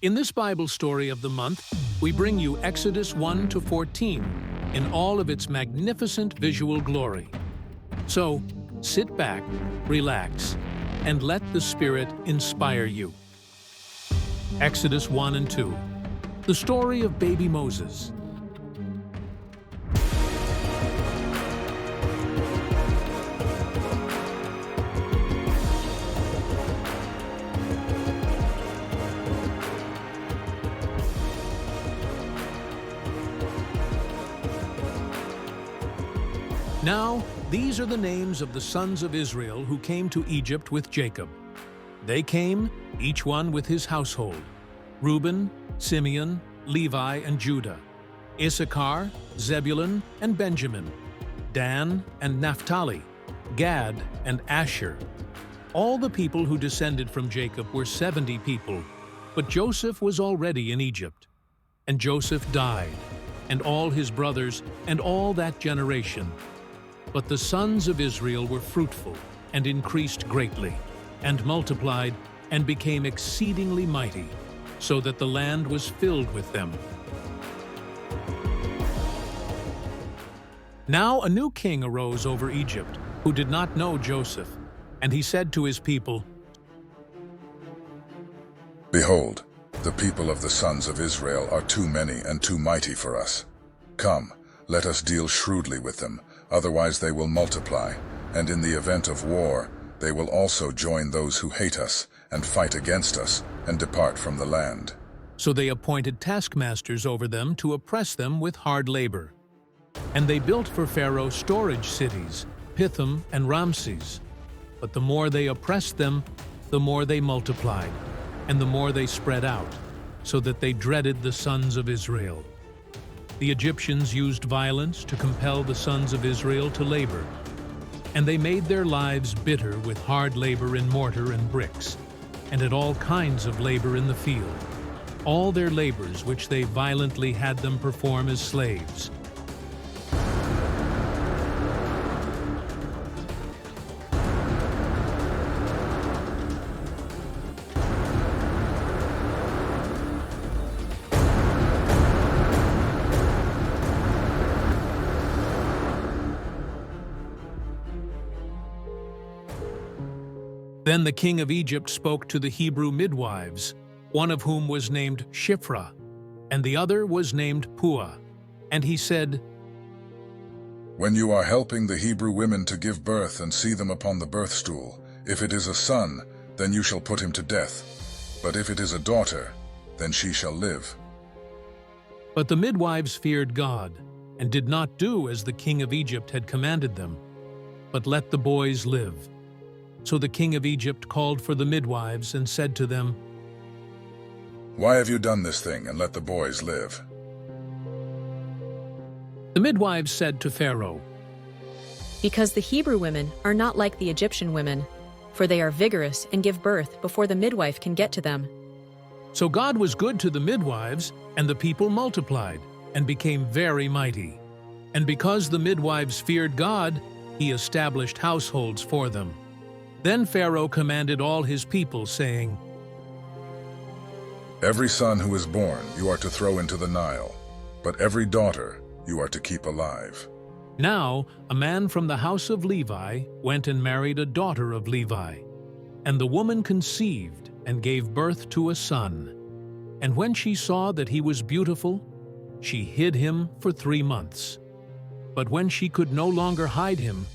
In this Bible story of the month, we bring you Exodus 1 to 14 in all of its magnificent visual glory. So, sit back, relax, and let the Spirit inspire you. Exodus 1 and 2, the story of baby Moses. Now, these are the names of the sons of Israel who came to Egypt with Jacob. They came, each one with his household: Reuben, Simeon, Levi, and Judah; Issachar, Zebulun, and Benjamin; Dan and Naphtali; Gad and Asher. All the people who descended from Jacob were 70 people, but Joseph was already in Egypt. And Joseph died, and all his brothers, and all that generation. But the sons of Israel were fruitful, and increased greatly, and multiplied, and became exceedingly mighty, so that the land was filled with them. Now a new king arose over Egypt, who did not know Joseph, and he said to his people, "Behold, the people of the sons of Israel are too many and too mighty for us. Come, let us deal shrewdly with them, otherwise they will multiply, and in the event of war, they will also join those who hate us, and fight against us, and depart from the land." So they appointed taskmasters over them to oppress them with hard labor. And they built for Pharaoh storage cities, Pithom and Ramses. But the more they oppressed them, the more they multiplied, and the more they spread out, so that they dreaded the sons of Israel. The Egyptians used violence to compel the sons of Israel to labor, and they made their lives bitter with hard labor in mortar and bricks, and at all kinds of labor in the field, all their labors which they violently had them perform as slaves. Then the king of Egypt spoke to the Hebrew midwives, one of whom was named Shiphrah, and the other was named Puah. And he said, "When you are helping the Hebrew women to give birth and see them upon the birth stool, if it is a son, then you shall put him to death. But if it is a daughter, then she shall live." But the midwives feared God, and did not do as the king of Egypt had commanded them, but let the boys live. So the king of Egypt called for the midwives and said to them, "Why have you done this thing and let the boys live?" The midwives said to Pharaoh, "Because the Hebrew women are not like the Egyptian women, for they are vigorous and give birth before the midwife can get to them." So God was good to the midwives, and the people multiplied, and became very mighty. And because the midwives feared God, he established households for them. Then Pharaoh commanded all his people, saying, "Every son who is born you are to throw into the Nile, but every daughter you are to keep alive." Now a man from the house of Levi went and married a daughter of Levi. And the woman conceived and gave birth to a son. And when she saw that he was beautiful, she hid him for 3 months. But when she could no longer hide him,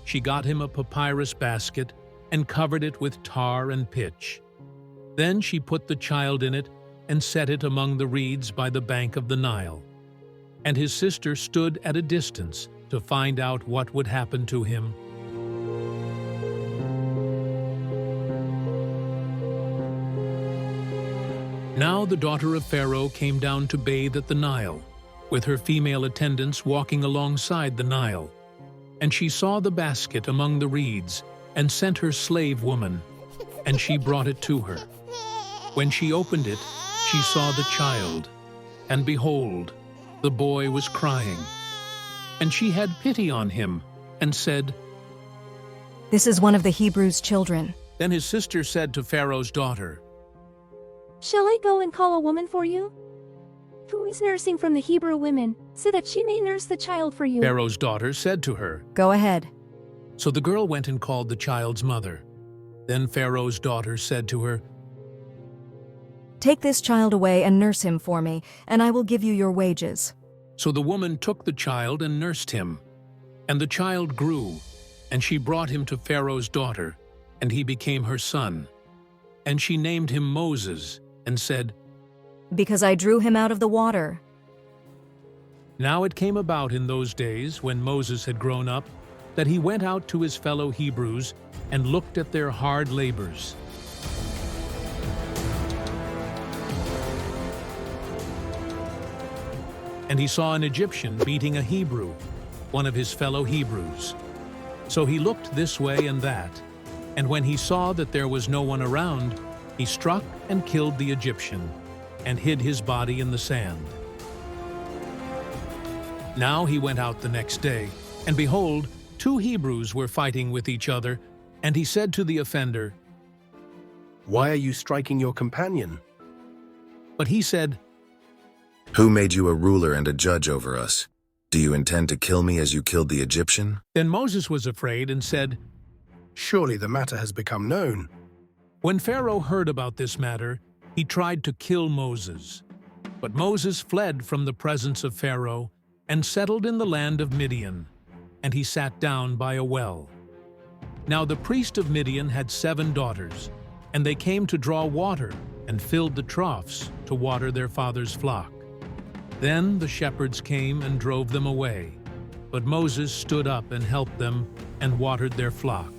she got him a papyrus basket and covered it with tar and pitch. Then she put the child in it and set it among the reeds by the bank of the Nile. And his sister stood at a distance to find out what would happen to him. Now the daughter of Pharaoh came down to bathe at the Nile, with her female attendants walking alongside the Nile. And she saw the basket among the reeds, and sent her slave woman, and she brought it to her. When she opened it, she saw the child, and behold, the boy was crying. And she had pity on him, and said, "This is one of the Hebrews' children." Then his sister said to Pharaoh's daughter, Shall I go and call a woman for you? Who is nursing from the Hebrew women, so that she may nurse the child for you? Pharaoh's daughter said to her. Go ahead. So the girl went and called the child's mother. Then Pharaoh's daughter said to her, Take this child away and nurse him for me, and I will give you your wages. So the woman took the child and nursed him. And the child grew, and she brought him to Pharaoh's daughter, and he became her son. And she named him Moses, and said, Because I drew him out of the water. Now it came about in those days, when Moses had grown up, that he went out to his fellow Hebrews and looked at their hard labors. And he saw an Egyptian beating a Hebrew, one of his fellow Hebrews. So he looked this way and that, and when he saw that there was no one around, he struck and killed the Egyptian, and hid his body in the sand. Now he went out the next day, and behold, 2 Hebrews were fighting with each other, and he said to the offender, Why are you striking your companion? But he said, Who made you a ruler and a judge over us? Do you intend to kill me as you killed the Egyptian? Then Moses was afraid and said, Surely the matter has become known. When Pharaoh heard about this matter, he tried to kill Moses. But Moses fled from the presence of Pharaoh and settled in the land of Midian, and he sat down by a well. Now the priest of Midian had 7 daughters, and they came to draw water and filled the troughs to water their father's flock. Then the shepherds came and drove them away, but Moses stood up and helped them and watered their flock.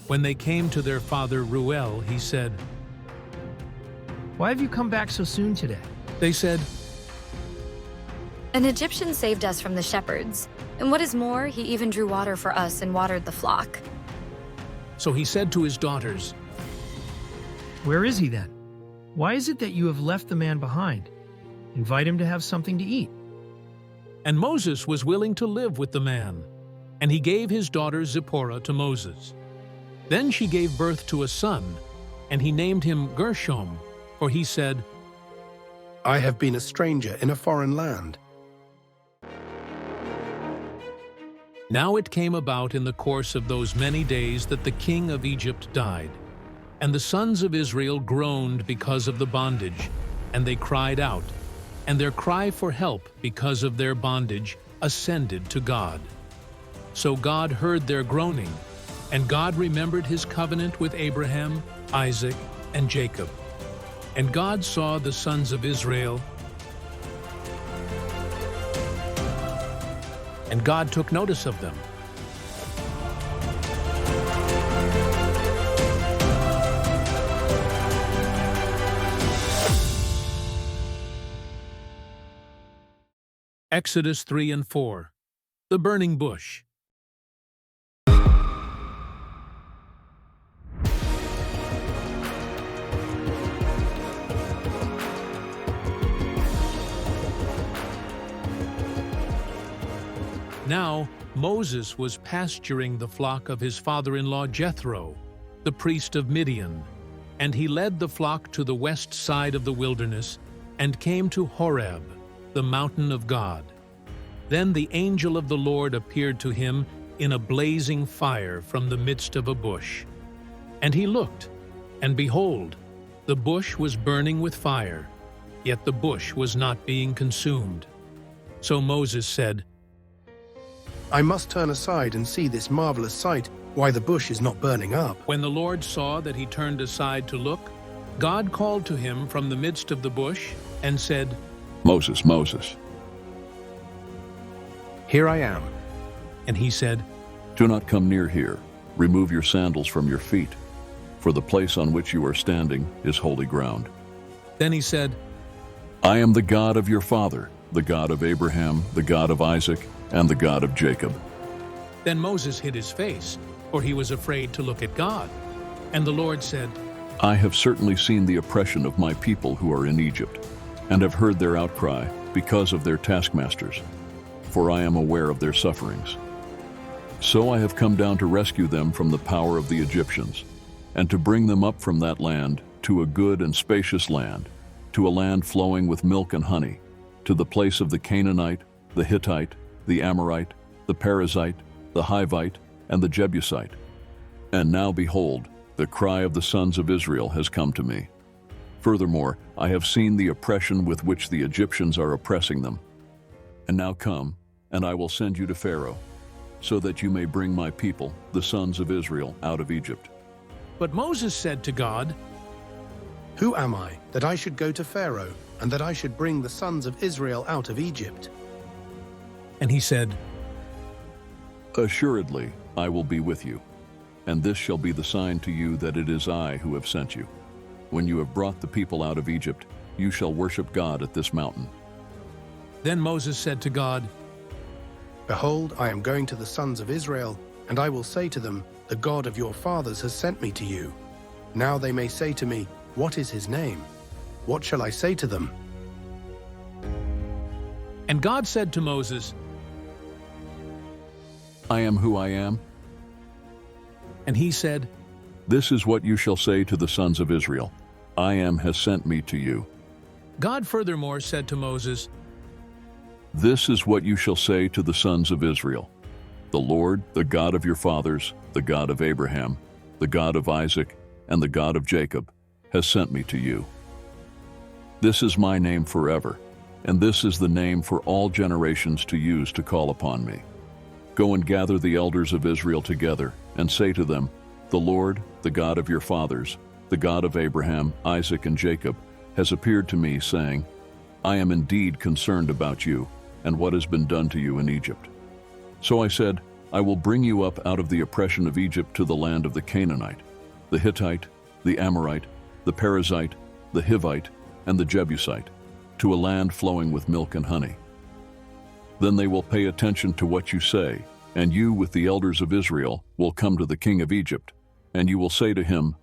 When they came to their father Reuel, he said, Why have you come back so soon today? They said, An Egyptian saved us from the shepherds, and what is more, he even drew water for us and watered the flock. So he said to his daughters, Where is he then? Why is it that you have left the man behind? Invite him to have something to eat. And Moses was willing to live with the man, and he gave his daughter Zipporah to Moses. Then she gave birth to a son, and he named him Gershom, for he said, I have been a stranger in a foreign land. Now it came about in the course of those many days that the king of Egypt died. And the sons of Israel groaned because of the bondage, and they cried out, and their cry for help because of their bondage ascended to God. So God heard their groaning, and God remembered his covenant with Abraham, Isaac, and Jacob. And God saw the sons of Israel, and God took notice of them. Exodus 3 and 4. The burning bush. Now Moses was pasturing the flock of his father-in-law Jethro, the priest of Midian, and he led the flock to the west side of the wilderness and came to Horeb, the mountain of God. Then the angel of the Lord appeared to him in a blazing fire from the midst of a bush. And he looked, and behold, the bush was burning with fire, yet the bush was not being consumed. So Moses said, I must turn aside and see this marvelous sight, why the bush is not burning up. When the Lord saw that he turned aside to look, God called to him from the midst of the bush and said, Moses, Moses. Here I am. And he said, Do not come near here. Remove your sandals from your feet, for the place on which you are standing is holy ground. Then he said, I am the God of your father, the God of Abraham, the God of Isaac, and the God of Jacob. Then Moses hid his face, for he was afraid to look at God. And the Lord said, I have certainly seen the oppression of my people who are in Egypt, and have heard their outcry because of their taskmasters, for I am aware of their sufferings. So I have come down to rescue them from the power of the Egyptians, and to bring them up from that land to a good and spacious land, to a land flowing with milk and honey, to the place of the Canaanite, the Hittite, the Amorite, the Perizzite, the Hivite, and the Jebusite. And now behold, the cry of the sons of Israel has come to me. Furthermore, I have seen the oppression with which the Egyptians are oppressing them. And now come, and I will send you to Pharaoh, so that you may bring my people, the sons of Israel, out of Egypt. But Moses said to God, Who am I, that I should go to Pharaoh, and that I should bring the sons of Israel out of Egypt? and he said, Assuredly, I will be with you, and this shall be the sign to you that it is I who have sent you. When you have brought the people out of Egypt, you shall worship God at this mountain. Then Moses said to God, Behold, I am going to the sons of Israel, and I will say to them, The God of your fathers has sent me to you. Now they may say to me, What is his name? What shall I say to them? And God said to Moses, I am who I am. and he said, This is what you shall say to the sons of Israel. I am has sent me to you. God furthermore said to Moses, This is what you shall say to the sons of Israel. The Lord, the God of your fathers, the God of Abraham, the God of Isaac, and the God of Jacob, has sent me to you. This is my name forever, and this is the name for all generations to use to call upon me. Go and gather the elders of Israel together, and say to them, The Lord, the God of your fathers, the God of Abraham, Isaac, and Jacob, has appeared to me, saying, I am indeed concerned about you, and what has been done to you in Egypt. So I said, I will bring you up out of the oppression of Egypt to the land of the Canaanite, the Hittite, the Amorite, the Perizzite, the Hivite, and the Jebusite, to a land flowing with milk and honey. Then they will pay attention to what you say, and you with the elders of Israel will come to the king of Egypt, and you will say to him,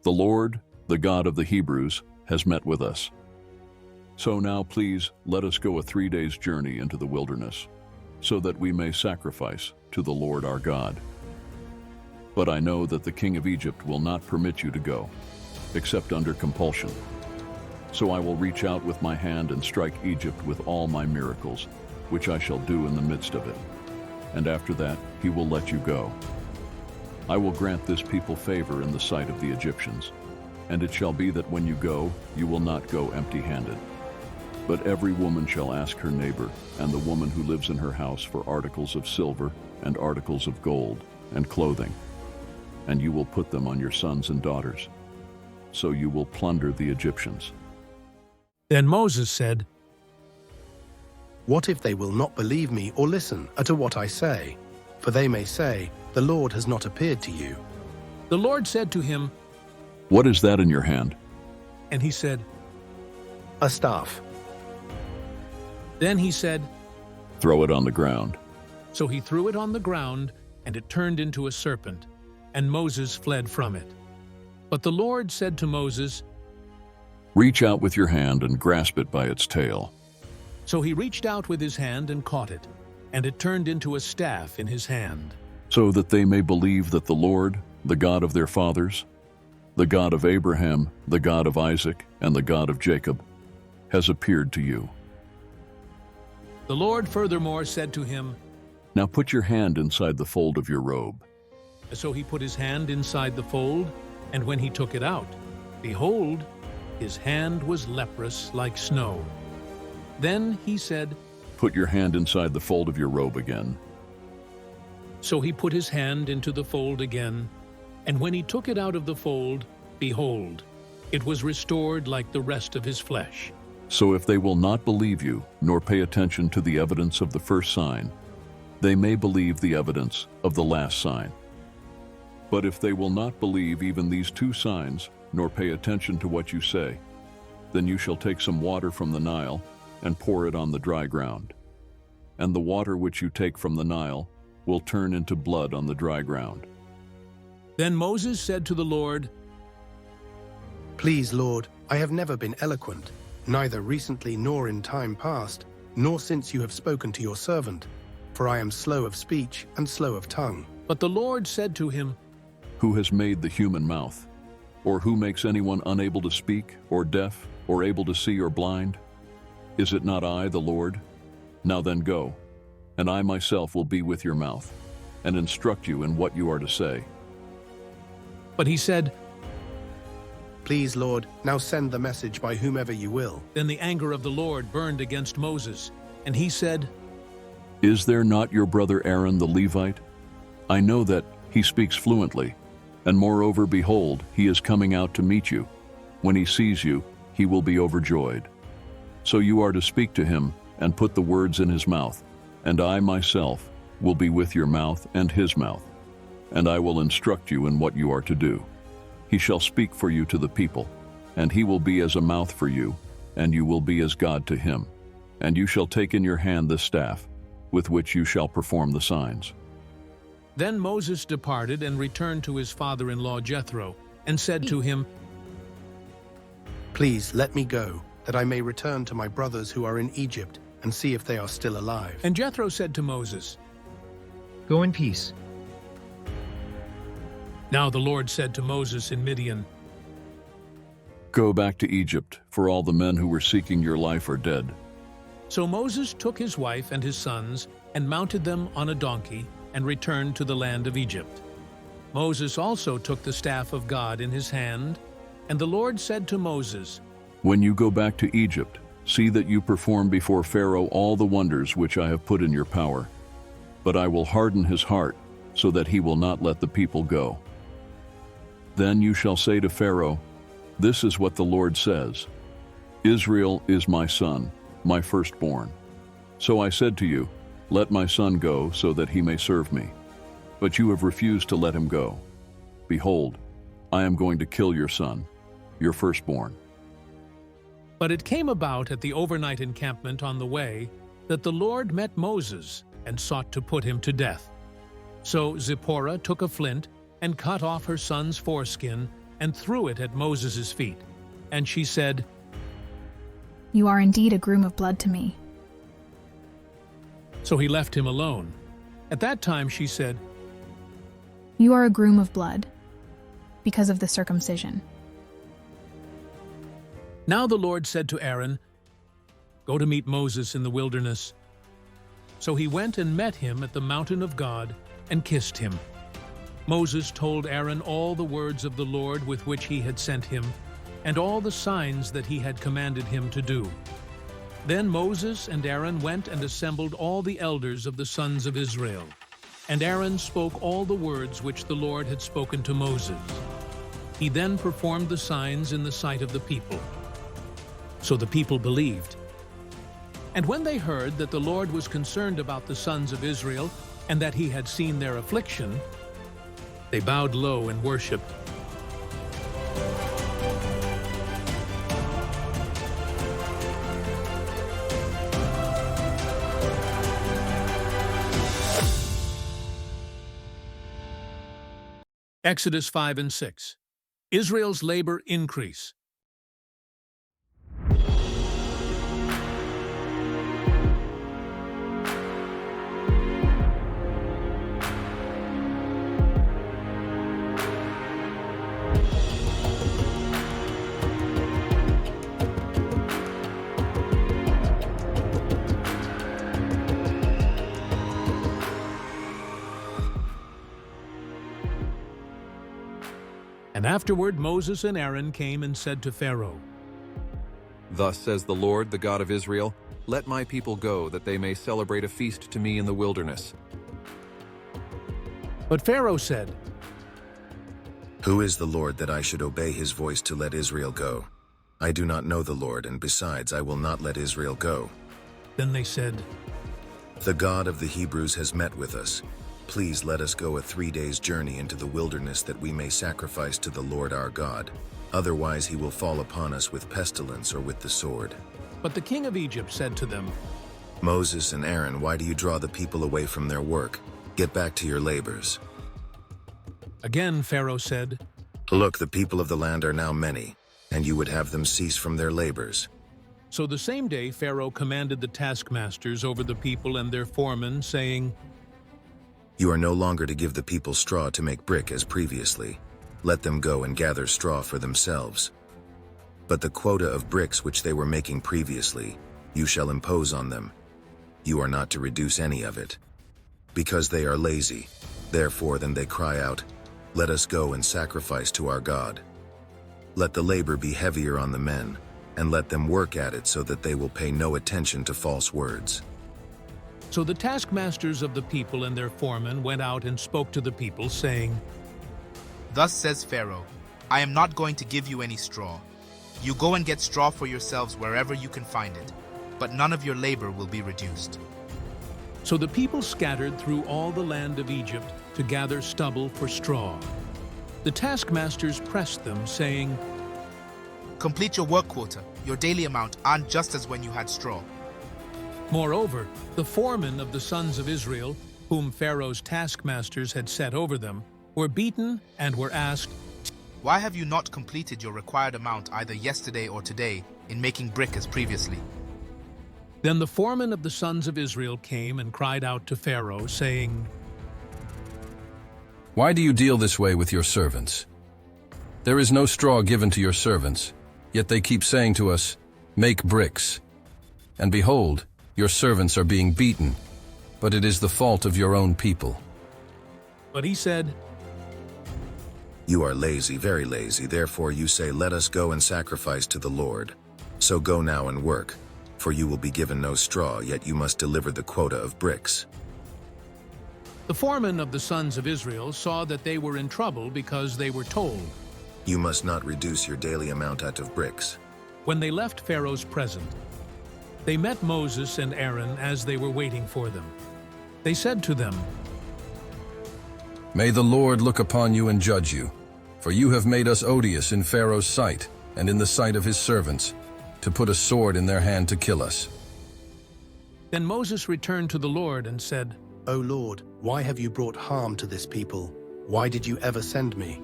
The Lord, the God of the Hebrews, has met with us. So now please let us go a 3 days' journey into the wilderness, so that we may sacrifice to the Lord our God. But I know that the king of Egypt will not permit you to go, except under compulsion. So I will reach out with my hand and strike Egypt with all my miracles, which I shall do in the midst of it. And after that he will let you go. I will grant this people favor in the sight of the Egyptians, and it shall be that when you go, you will not go empty-handed. But every woman shall ask her neighbor, and the woman who lives in her house, for articles of silver, and articles of gold, and clothing. And you will put them on your sons and daughters. So you will plunder the Egyptians. Then Moses said, What if they will not believe me or listen to what I say? For they may say, The Lord has not appeared to you. The Lord said to him, What is that in your hand? and he said, A staff. Then he said, Throw it on the ground. So he threw it on the ground, and it turned into a serpent, and Moses fled from it. But the Lord said to Moses, Reach out with your hand and grasp it by its tail. So he reached out with his hand and caught it, and it turned into a staff in his hand. So that they may believe that the Lord, the God of their fathers, the God of Abraham, the God of Isaac, and the God of Jacob, has appeared to you. The Lord furthermore said to him, Now put your hand inside the fold of your robe. So he put his hand inside the fold, and when he took it out, behold, his hand was leprous like snow. Then he said, Put your hand inside the fold of your robe again. So he put his hand into the fold again, and when he took it out of the fold, behold, it was restored like the rest of his flesh. So if they will not believe you, nor pay attention to the evidence of the first sign, they may believe the evidence of the last sign. But if they will not believe even these 2 signs, nor pay attention to what you say, then you shall take some water from the Nile and pour it on the dry ground. And the water which you take from the Nile will turn into blood on the dry ground. Then Moses said to the Lord, Please, Lord, I have never been eloquent, neither recently nor in time past, nor since you have spoken to your servant, for I am slow of speech and slow of tongue. But the Lord said to him, Who has made the human mouth? Or who makes anyone unable to speak, or deaf, or able to see, or blind? Is it not I, the Lord? Now then go, and I myself will be with your mouth, and instruct you in what you are to say. But he said, Please, Lord, now send the message by whomever you will. Then the anger of the Lord burned against Moses, and he said, Is there not your brother Aaron the Levite? I know that he speaks fluently, and moreover, behold, he is coming out to meet you. When he sees you, he will be overjoyed. So you are to speak to him and put the words in his mouth, and I myself will be with your mouth and his mouth, and I will instruct you in what you are to do. He shall speak for you to the people, and he will be as a mouth for you, and you will be as God to him. And you shall take in your hand this staff, with which you shall perform the signs. Then Moses departed and returned to his father-in-law Jethro, and said to him, Please let me go, that I may return to my brothers who are in Egypt, and see if they are still alive. And Jethro said to Moses, Go in peace. Now the Lord said to Moses in Midian, Go back to Egypt, for all the men who were seeking your life are dead. So Moses took his wife and his sons, and mounted them on a donkey, and returned to the land of Egypt. Moses also took the staff of God in his hand, and the Lord said to Moses, When you go back to Egypt, see that you perform before Pharaoh all the wonders which I have put in your power. But I will harden his heart, so that he will not let the people go. Then you shall say to Pharaoh, This is what the Lord says, Israel is my son, my firstborn. So I said to you, Let my son go, so that he may serve me. But you have refused to let him go. Behold, I am going to kill your son, your firstborn. But it came about at the overnight encampment on the way that the Lord met Moses and sought to put him to death. So Zipporah took a flint and cut off her son's foreskin and threw it at Moses' feet. And she said, You are indeed a groom of blood to me. So he left him alone. At that time she said, You are a groom of blood, because of the circumcision. Now the Lord said to Aaron, Go to meet Moses in the wilderness. So he went and met him at the mountain of God and kissed him. Moses told Aaron all the words of the Lord with which he had sent him, and all the signs that he had commanded him to do. Then Moses and Aaron went and assembled all the elders of the sons of Israel. And Aaron spoke all the words which the Lord had spoken to Moses. He then performed the signs in the sight of the people. So the people believed. And when they heard that the Lord was concerned about the sons of Israel, and that he had seen their affliction, they bowed low and worshipped. Exodus 5 and 6. Israel's labor increase. And afterward Moses and Aaron came and said to Pharaoh, Thus says the Lord, the God of Israel, Let my people go, that they may celebrate a feast to me in the wilderness. But Pharaoh said, Who is the Lord that I should obey his voice to let Israel go? I do not know the Lord, and besides, I will not let Israel go. Then they said, The God of the Hebrews has met with us. Please let us go a 3 days' journey into the wilderness, that we may sacrifice to the Lord our God. Otherwise he will fall upon us with pestilence or with the sword. But the king of Egypt said to them, Moses and Aaron, why do you draw the people away from their work? Get back to your labors. Again Pharaoh said, Look, the people of the land are now many, and you would have them cease from their labors. So the same day Pharaoh commanded the taskmasters over the people and their foremen, saying, You are no longer to give the people straw to make brick as previously. Let them go and gather straw for themselves. But the quota of bricks which they were making previously, you shall impose on them. You are not to reduce any of it. Because they are lazy, therefore then they cry out, "Let us go and sacrifice to our God." Let the labor be heavier on the men, and let them work at it so that they will pay no attention to false words. So the taskmasters of the people and their foremen went out and spoke to the people, saying, Thus says Pharaoh, I am not going to give you any straw. You go and get straw for yourselves wherever you can find it, but none of your labor will be reduced. So the people scattered through all the land of Egypt to gather stubble for straw. The taskmasters pressed them, saying, Complete your work quota, your daily amount, and just as when you had straw. Moreover, the foremen of the sons of Israel, whom Pharaoh's taskmasters had set over them, were beaten and were asked, Why have you not completed your required amount either yesterday or today in making brick as previously? Then the foreman of the sons of Israel came and cried out to Pharaoh, saying, Why do you deal this way with your servants? There is no straw given to your servants, yet they keep saying to us, Make bricks. And behold, your servants are being beaten, but it is the fault of your own people. But he said, You are lazy, very lazy, therefore you say, Let us go and sacrifice to the Lord. So go now and work, for you will be given no straw, yet you must deliver the quota of bricks. The foreman of the sons of Israel saw that they were in trouble because they were told, You must not reduce your daily amount out of bricks. When they left Pharaoh's presence, they met Moses and Aaron as they were waiting for them. They said to them, May the Lord look upon you and judge you, for you have made us odious in Pharaoh's sight and in the sight of his servants, to put a sword in their hand to kill us. Then Moses returned to the Lord and said, O Lord, why have you brought harm to this people? Why did you ever send me?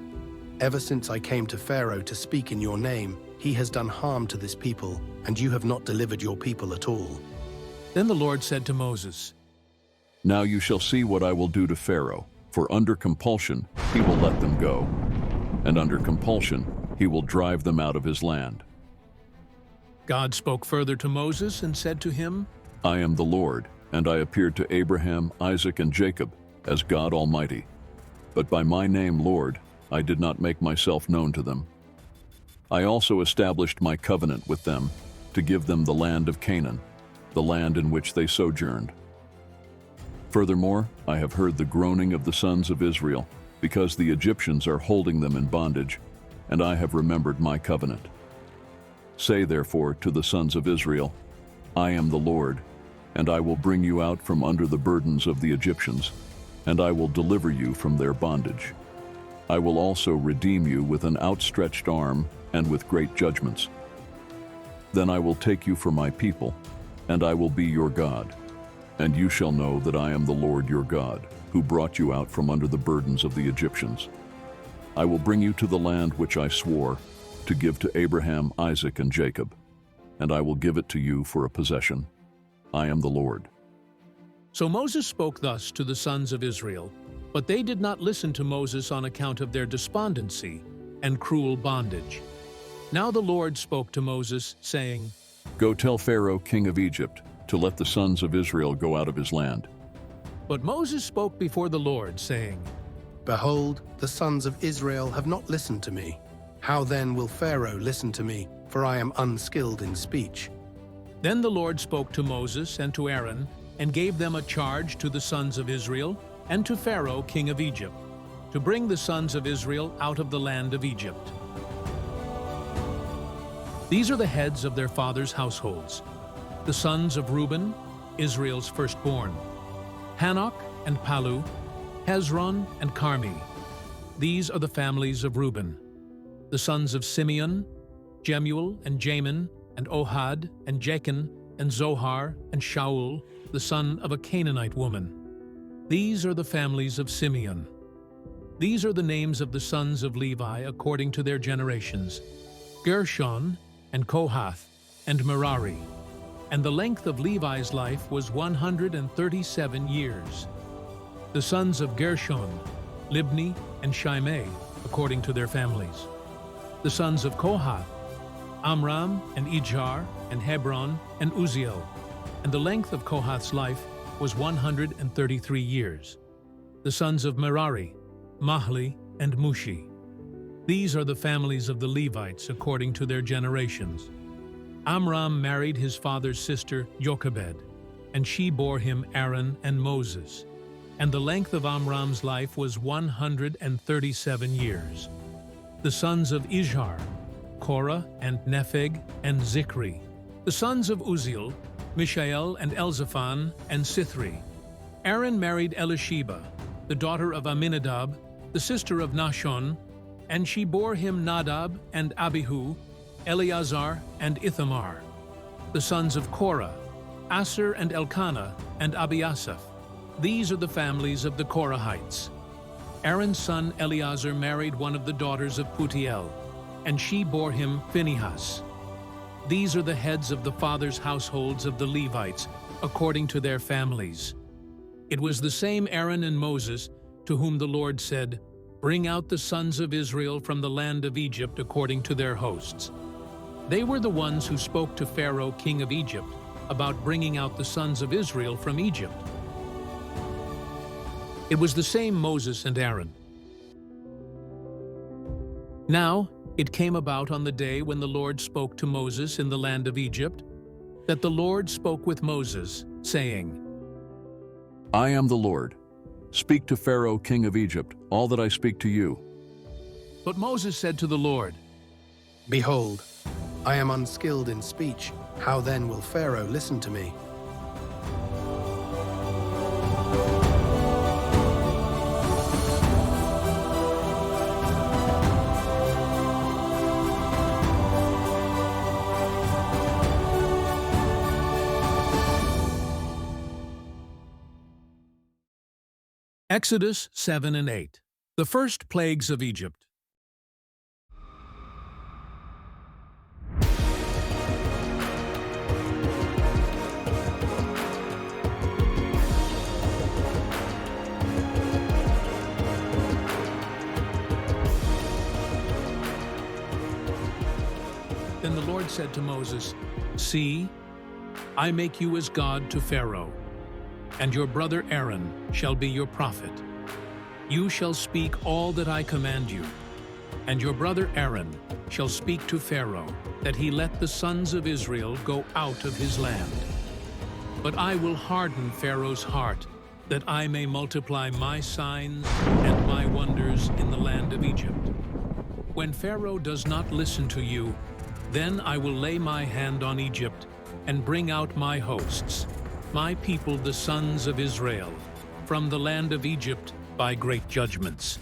Ever since I came to Pharaoh to speak in your name, he has done harm to this people, and you have not delivered your people at all. Then the Lord said to Moses, Now you shall see what I will do to Pharaoh, for under compulsion he will let them go, and under compulsion he will drive them out of his land. God spoke further to Moses and said to him, I am the Lord, and I appeared to Abraham, Isaac, and Jacob as God Almighty. But by my name, Lord, I did not make myself known to them. I also established my covenant with them to give them the land of Canaan, the land in which they sojourned. Furthermore, I have heard the groaning of the sons of Israel, because the Egyptians are holding them in bondage, and I have remembered my covenant. Say therefore to the sons of Israel, I am the Lord, and I will bring you out from under the burdens of the Egyptians, and I will deliver you from their bondage. I will also redeem you with an outstretched arm and with great judgments. Then I will take you for my people, and I will be your God. And you shall know that I am the Lord your God, who brought you out from under the burdens of the Egyptians. I will bring you to the land which I swore to give to Abraham, Isaac, and Jacob, and I will give it to you for a possession. I am the Lord. So Moses spoke thus to the sons of Israel, but they did not listen to Moses on account of their despondency and cruel bondage. Now the Lord spoke to Moses, saying, Go tell Pharaoh, king of Egypt, to let the sons of Israel go out of his land. But Moses spoke before the Lord, saying, Behold, the sons of Israel have not listened to me. How then will Pharaoh listen to me, for I am unskilled in speech? Then the Lord spoke to Moses and to Aaron, and gave them a charge to the sons of Israel, and to Pharaoh, king of Egypt, to bring the sons of Israel out of the land of Egypt. These are the heads of their fathers' households. The sons of Reuben, Israel's firstborn, Hanok and Palu, Hezron and Carmi. These are the families of Reuben. The sons of Simeon, Jemuel and Jamin, and Ohad and Jachin, and Zohar and Shaul, the son of a Canaanite woman. These are the families of Simeon. These are the names of the sons of Levi according to their generations: Gershon and Kohath and Merari. And the length of Levi's life was 137 years. The sons of Gershon, Libni and Shimei. according to their families. The sons of Kohath, Amram and Ijhar and Hebron and Uzziel, and the length of Kohath's life was 133 years. The sons of Merari, Mahli and Mushi. These are the families of the Levites according to their generations. Amram married his father's sister Jochebed, and she bore him Aaron and Moses. And the length of Amram's life was 137 years. The sons of Ijhar, Korah and Nepheg and Zikri. The sons of Uzziel, Mishael and Elzaphan and Sithri. Aaron married Elisheba, the daughter of Aminadab, the sister of Nahshon, and she bore him Nadab and Abihu, Eleazar and Ithamar. The sons of Korah, Asher and Elkanah and Abiasaph. These are the families of the Korahites. Aaron's son Eleazar married one of the daughters of Putiel, and she bore him Phinehas. These are the heads of the fathers' households of the Levites, according to their families. It was the same Aaron and Moses to whom the Lord said, "Bring out the sons of Israel from the land of Egypt according to their hosts." They were the ones who spoke to Pharaoh, king of Egypt, about bringing out the sons of Israel from Egypt. It was the same Moses and Aaron. Now, it came about on the day when the Lord spoke to Moses in the land of Egypt, that the Lord spoke with Moses, saying, I am the Lord. Speak to Pharaoh, king of Egypt, all that I speak to you. But Moses said to the Lord, Behold, I am unskilled in speech. How then will Pharaoh listen to me? Exodus 7 and 8. The first plagues of Egypt. Then the Lord said to Moses, See, I make you as God to Pharaoh, and your brother Aaron shall be your prophet. You shall speak all that I command you, and your brother Aaron shall speak to Pharaoh, that he let the sons of Israel go out of his land. But I will harden Pharaoh's heart, that I may multiply my signs and my wonders in the land of Egypt. When Pharaoh does not listen to you, then I will lay my hand on Egypt and bring out my hosts, my people the sons of Israel, from the land of Egypt by great judgments.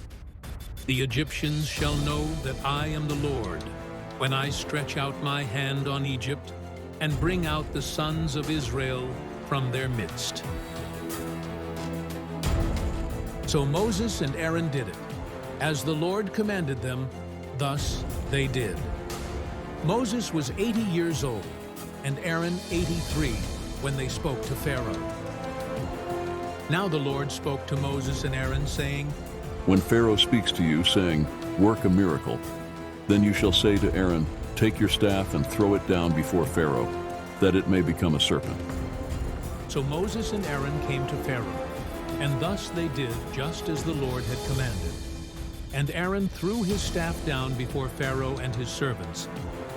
The Egyptians shall know that I am the Lord, when I stretch out my hand on Egypt and bring out the sons of Israel from their midst. So Moses and Aaron did it. As the Lord commanded them, thus they did. Moses was 80 years old, and Aaron 83, when they spoke to Pharaoh. Now the Lord spoke to Moses and Aaron, saying, When Pharaoh speaks to you, saying, Work a miracle, then you shall say to Aaron, Take your staff and throw it down before Pharaoh, that it may become a serpent. So Moses and Aaron came to Pharaoh, and thus they did just as the Lord had commanded. And Aaron threw his staff down before Pharaoh and his servants,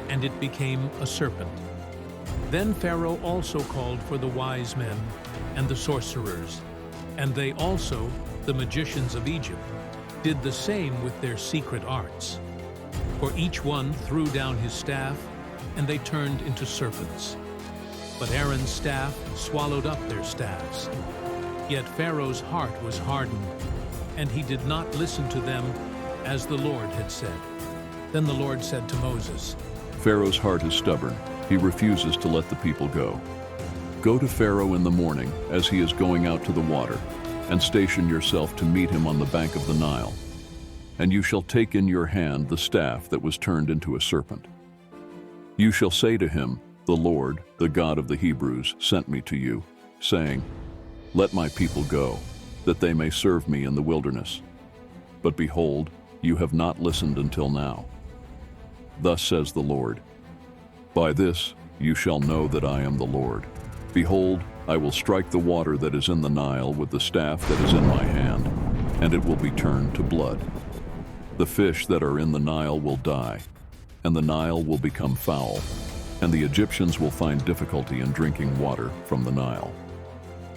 and it became a serpent. Then Pharaoh also called for the wise men and the sorcerers, and they also, the magicians of Egypt, did the same with their secret arts. For each one threw down his staff, and they turned into serpents. But Aaron's staff swallowed up their staffs. Yet Pharaoh's heart was hardened, and he did not listen to them as the Lord had said. Then the Lord said to Moses, Pharaoh's heart is stubborn. He refuses to let the people go. Go to Pharaoh in the morning as he is going out to the water, and station yourself to meet him on the bank of the Nile. And you shall take in your hand the staff that was turned into a serpent. You shall say to him, The Lord, the God of the Hebrews, sent me to you, saying, Let my people go, that they may serve me in the wilderness. But behold, you have not listened until now. Thus says the Lord, by this you shall know that I am the Lord. Behold, I will strike the water that is in the Nile with the staff that is in my hand, and it will be turned to blood. The fish that are in the Nile will die, and the Nile will become foul, and the Egyptians will find difficulty in drinking water from the Nile.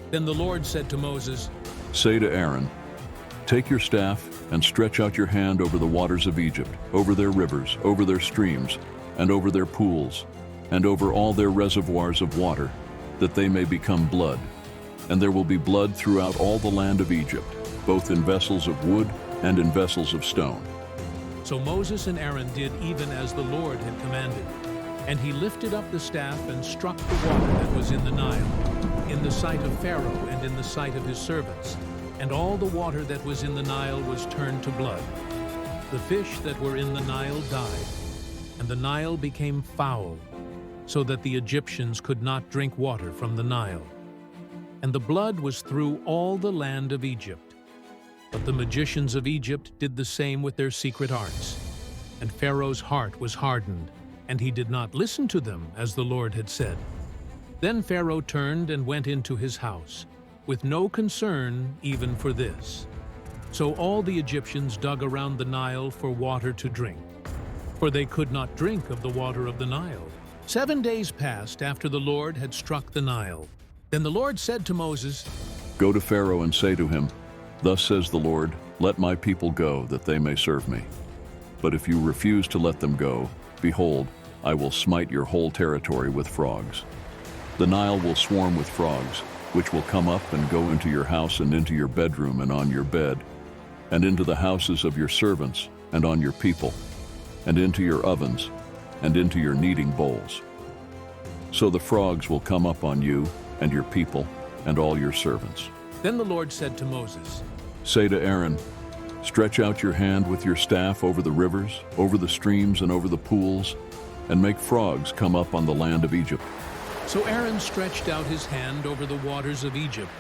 Then the Lord said to Moses, Say to Aaron, take your staff and stretch out your hand over the waters of Egypt, over their rivers, over their streams, and over their pools, and over all their reservoirs of water, that they may become blood. And there will be blood throughout all the land of Egypt, both in vessels of wood and in vessels of stone. So Moses and Aaron did even as the Lord had commanded. And he lifted up the staff and struck the water that was in the Nile, in the sight of Pharaoh and in the sight of his servants. And all the water that was in the Nile was turned to blood. The fish that were in the Nile died, and the Nile became foul, so that the Egyptians could not drink water from the Nile. And the blood was through all the land of Egypt. But the magicians of Egypt did the same with their secret arts. And Pharaoh's heart was hardened, and he did not listen to them as the Lord had said. Then Pharaoh turned and went into his house, with no concern even for this. So all the Egyptians dug around the Nile for water to drink, for they could not drink of the water of the Nile. 7 days passed after the Lord had struck the Nile. Then the Lord said to Moses, Go to Pharaoh and say to him, Thus says the Lord, let my people go, that they may serve me. But if you refuse to let them go, behold, I will smite your whole territory with frogs. The Nile will swarm with frogs, which will come up and go into your house and into your bedroom and on your bed, and into the houses of your servants and on your people, and into your ovens, and into your kneading bowls. So the frogs will come up on you and your people and all your servants. Then the Lord said to Moses, Say to Aaron, Stretch out your hand with your staff over the rivers, over the streams, and over the pools, and make frogs come up on the land of Egypt. So Aaron stretched out his hand over the waters of Egypt,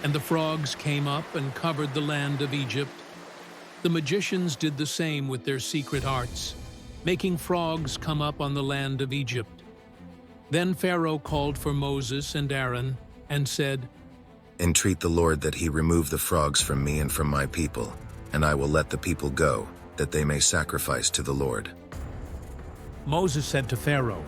and the frogs came up and covered the land of Egypt. The magicians did the same with their secret arts, making frogs come up on the land of Egypt. Then Pharaoh called for Moses and Aaron and said, Entreat the Lord that he remove the frogs from me and from my people, and I will let the people go, that they may sacrifice to the Lord. Moses said to Pharaoh,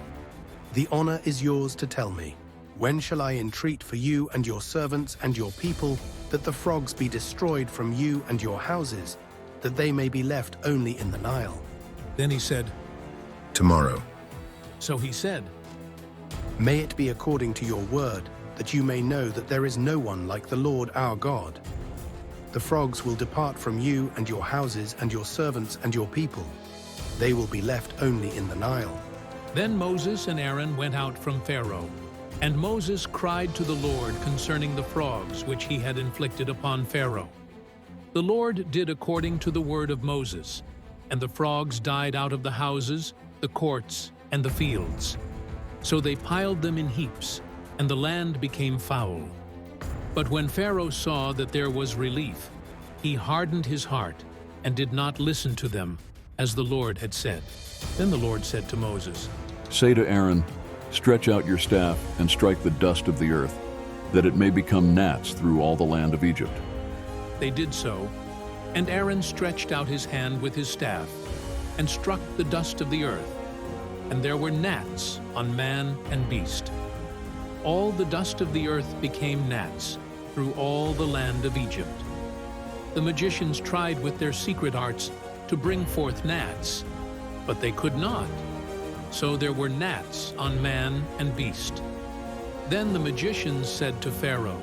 The honor is yours to tell me. When shall I entreat for you and your servants and your people, that the frogs be destroyed from you and your houses, that they may be left only in the Nile? Then he said, Tomorrow. So he said, May it be according to your word, that you may know that there is no one like the Lord our God. The frogs will depart from you and your houses and your servants and your people. They will be left only in the Nile. Then Moses and Aaron went out from Pharaoh, and Moses cried to the Lord concerning the frogs which he had inflicted upon Pharaoh. The Lord did according to the word of Moses, and the frogs died out of the houses, the courts, and the fields. So they piled them in heaps, and the land became foul. But when Pharaoh saw that there was relief, he hardened his heart and did not listen to them, as the Lord had said. Then the Lord said to Moses, Say to Aaron, Stretch out your staff and strike the dust of the earth, that it may become gnats through all the land of Egypt. They did so, and Aaron stretched out his hand with his staff, and struck the dust of the earth, and there were gnats on man and beast. All the dust of the earth became gnats through all the land of Egypt. The magicians tried with their secret arts to bring forth gnats, but they could not. So there were gnats on man and beast. Then the magicians said to Pharaoh,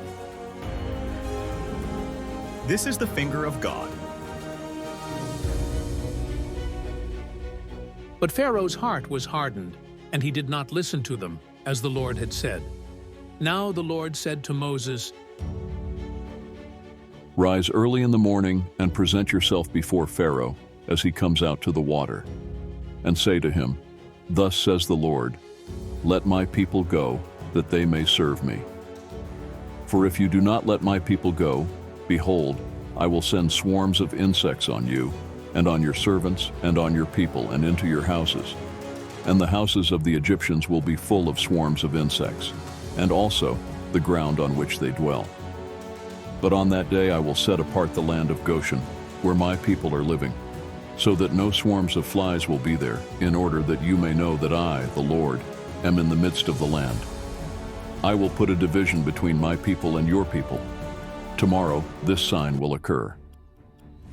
This is the finger of God. But Pharaoh's heart was hardened, and he did not listen to them, as the Lord had said. Now the Lord said to Moses, Rise early in the morning and present yourself before Pharaoh as he comes out to the water, and say to him, Thus says the Lord, Let my people go, that they may serve me. For if you do not let my people go, behold, I will send swarms of insects on you, and on your servants, and on your people, and into your houses. And the houses of the Egyptians will be full of swarms of insects, and also the ground on which they dwell. But on that day I will set apart the land of Goshen, where my people are living, so that no swarms of flies will be there, in order that you may know that I, the Lord, am in the midst of the land. I will put a division between my people and your people. Tomorrow this sign will occur.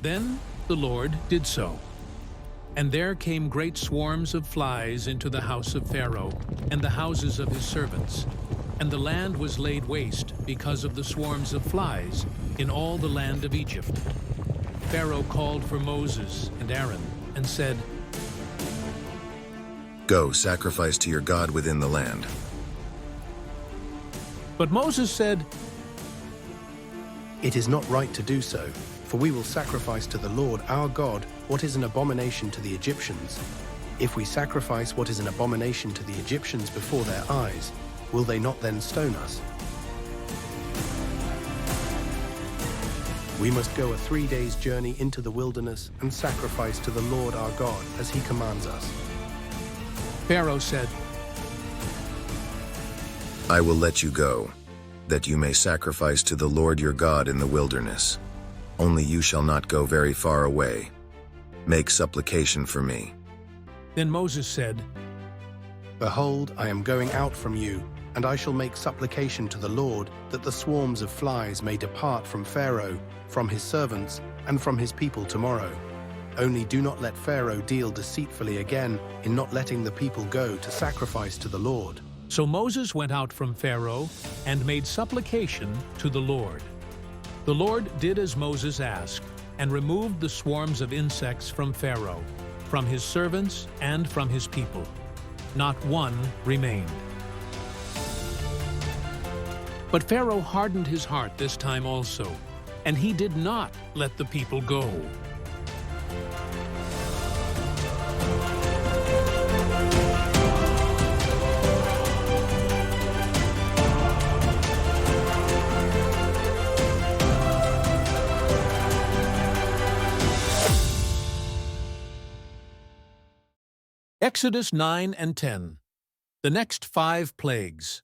Then the Lord did so. And there came great swarms of flies into the house of Pharaoh and the houses of his servants. And the land was laid waste because of the swarms of flies in all the land of Egypt. Pharaoh called for Moses and Aaron and said, Go, sacrifice to your God within the land. But Moses said, It is not right to do so, for we will sacrifice to the Lord our God what is an abomination to the Egyptians. If we sacrifice what is an abomination to the Egyptians before their eyes, will they not then stone us? We must go a 3 days' journey into the wilderness and sacrifice to the Lord our God as he commands us. Pharaoh said, I will let you go, that you may sacrifice to the Lord your God in the wilderness. Only you shall not go very far away. Make supplication for me. Then Moses said, Behold, I am going out from you, and I shall make supplication to the Lord that the swarms of flies may depart from Pharaoh, from his servants, and from his people tomorrow. Only do not let Pharaoh deal deceitfully again in not letting the people go to sacrifice to the Lord. So Moses went out from Pharaoh and made supplication to the Lord. The Lord did as Moses asked, and removed the swarms of insects from Pharaoh, from his servants and from his people. Not one remained. But Pharaoh hardened his heart this time also, and he did not let the people go. Exodus 9 and 10. The next 5 plagues.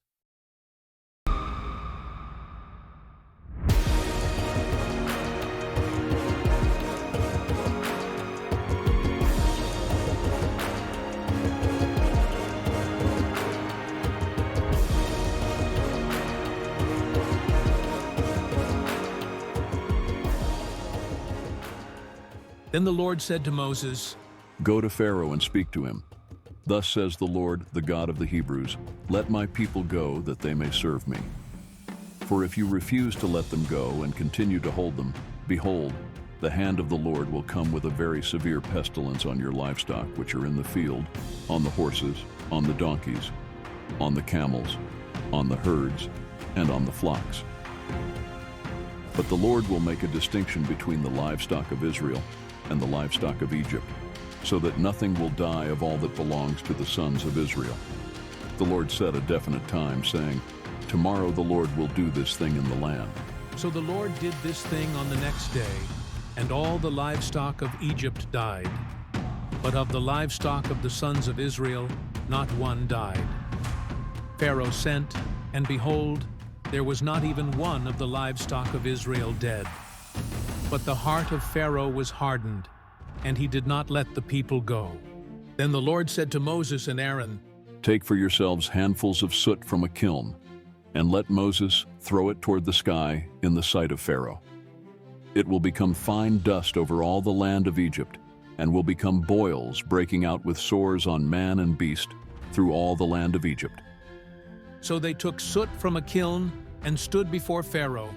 Then the Lord said to Moses, Go to Pharaoh and speak to him. Thus says the Lord, the God of the Hebrews, Let my people go, that they may serve me. For if you refuse to let them go and continue to hold them, behold, the hand of the Lord will come with a very severe pestilence on your livestock which are in the field, on the horses, on the donkeys, on the camels, on the herds, and on the flocks. But the Lord will make a distinction between the livestock of Israel and the livestock of Egypt, so that nothing will die of all that belongs to the sons of Israel. The Lord set a definite time, saying, Tomorrow the Lord will do this thing in the land. So the Lord did this thing on the next day, and all the livestock of Egypt died. But of the livestock of the sons of Israel, not one died. Pharaoh sent, and behold, there was not even one of the livestock of Israel dead. But the heart of Pharaoh was hardened, and he did not let the people go. Then the Lord said to Moses and Aaron, Take for yourselves handfuls of soot from a kiln, and let Moses throw it toward the sky in the sight of Pharaoh. It will become fine dust over all the land of Egypt, and will become boils breaking out with sores on man and beast through all the land of Egypt. So they took soot from a kiln and stood before Pharaoh,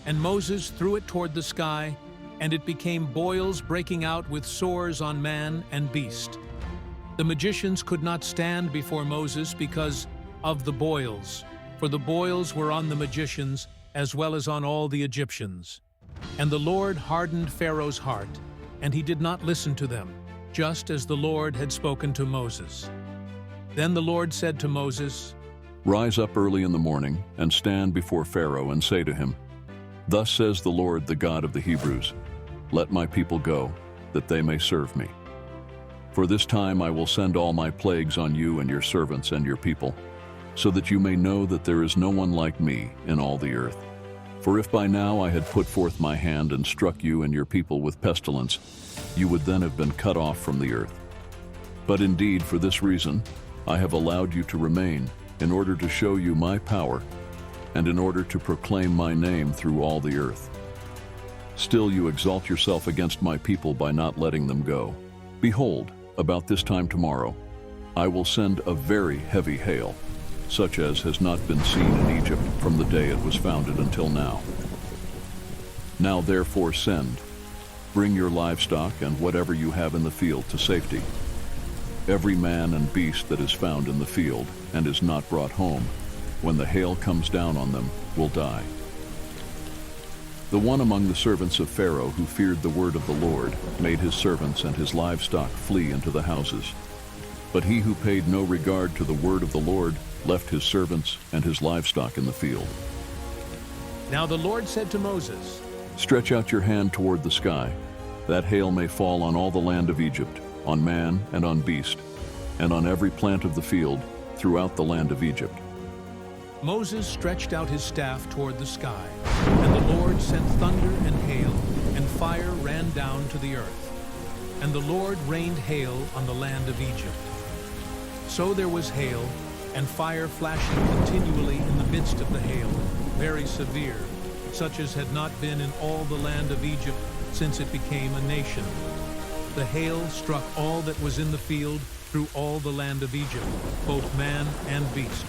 and Moses threw it toward the sky, and it became boils breaking out with sores on man and beast. The magicians could not stand before Moses because of the boils, for the boils were on the magicians as well as on all the Egyptians. And the Lord hardened Pharaoh's heart, and he did not listen to them, just as the Lord had spoken to Moses. Then the Lord said to Moses, Rise up early in the morning, and stand before Pharaoh, and say to him, Thus says the Lord, the God of the Hebrews, Let my people go, that they may serve me. For this time I will send all my plagues on you and your servants and your people, so that you may know that there is no one like me in all the earth. For if by now I had put forth my hand and struck you and your people with pestilence, you would then have been cut off from the earth. But indeed, for this reason, I have allowed you to remain, in order to show you my power, and in order to proclaim my name through all the earth. Still you exalt yourself against my people by not letting them go. Behold, about this time tomorrow, I will send a very heavy hail, such as has not been seen in Egypt from the day it was founded until now. Now therefore send, bring your livestock and whatever you have in the field to safety. Every man and beast that is found in the field and is not brought home, when the hail comes down on them, will die. The one among the servants of Pharaoh who feared the word of the Lord made his servants and his livestock flee into the houses. But he who paid no regard to the word of the Lord left his servants and his livestock in the field. Now the Lord said to Moses, Stretch out your hand toward the sky, that hail may fall on all the land of Egypt, on man and on beast, and on every plant of the field throughout the land of Egypt. Moses stretched out his staff toward the sky, and the Lord sent thunder and hail, and fire ran down to the earth. And the Lord rained hail on the land of Egypt. So there was hail, and fire flashing continually in the midst of the hail, very severe, such as had not been in all the land of Egypt since it became a nation. The hail struck all that was in the field through all the land of Egypt, both man and beast.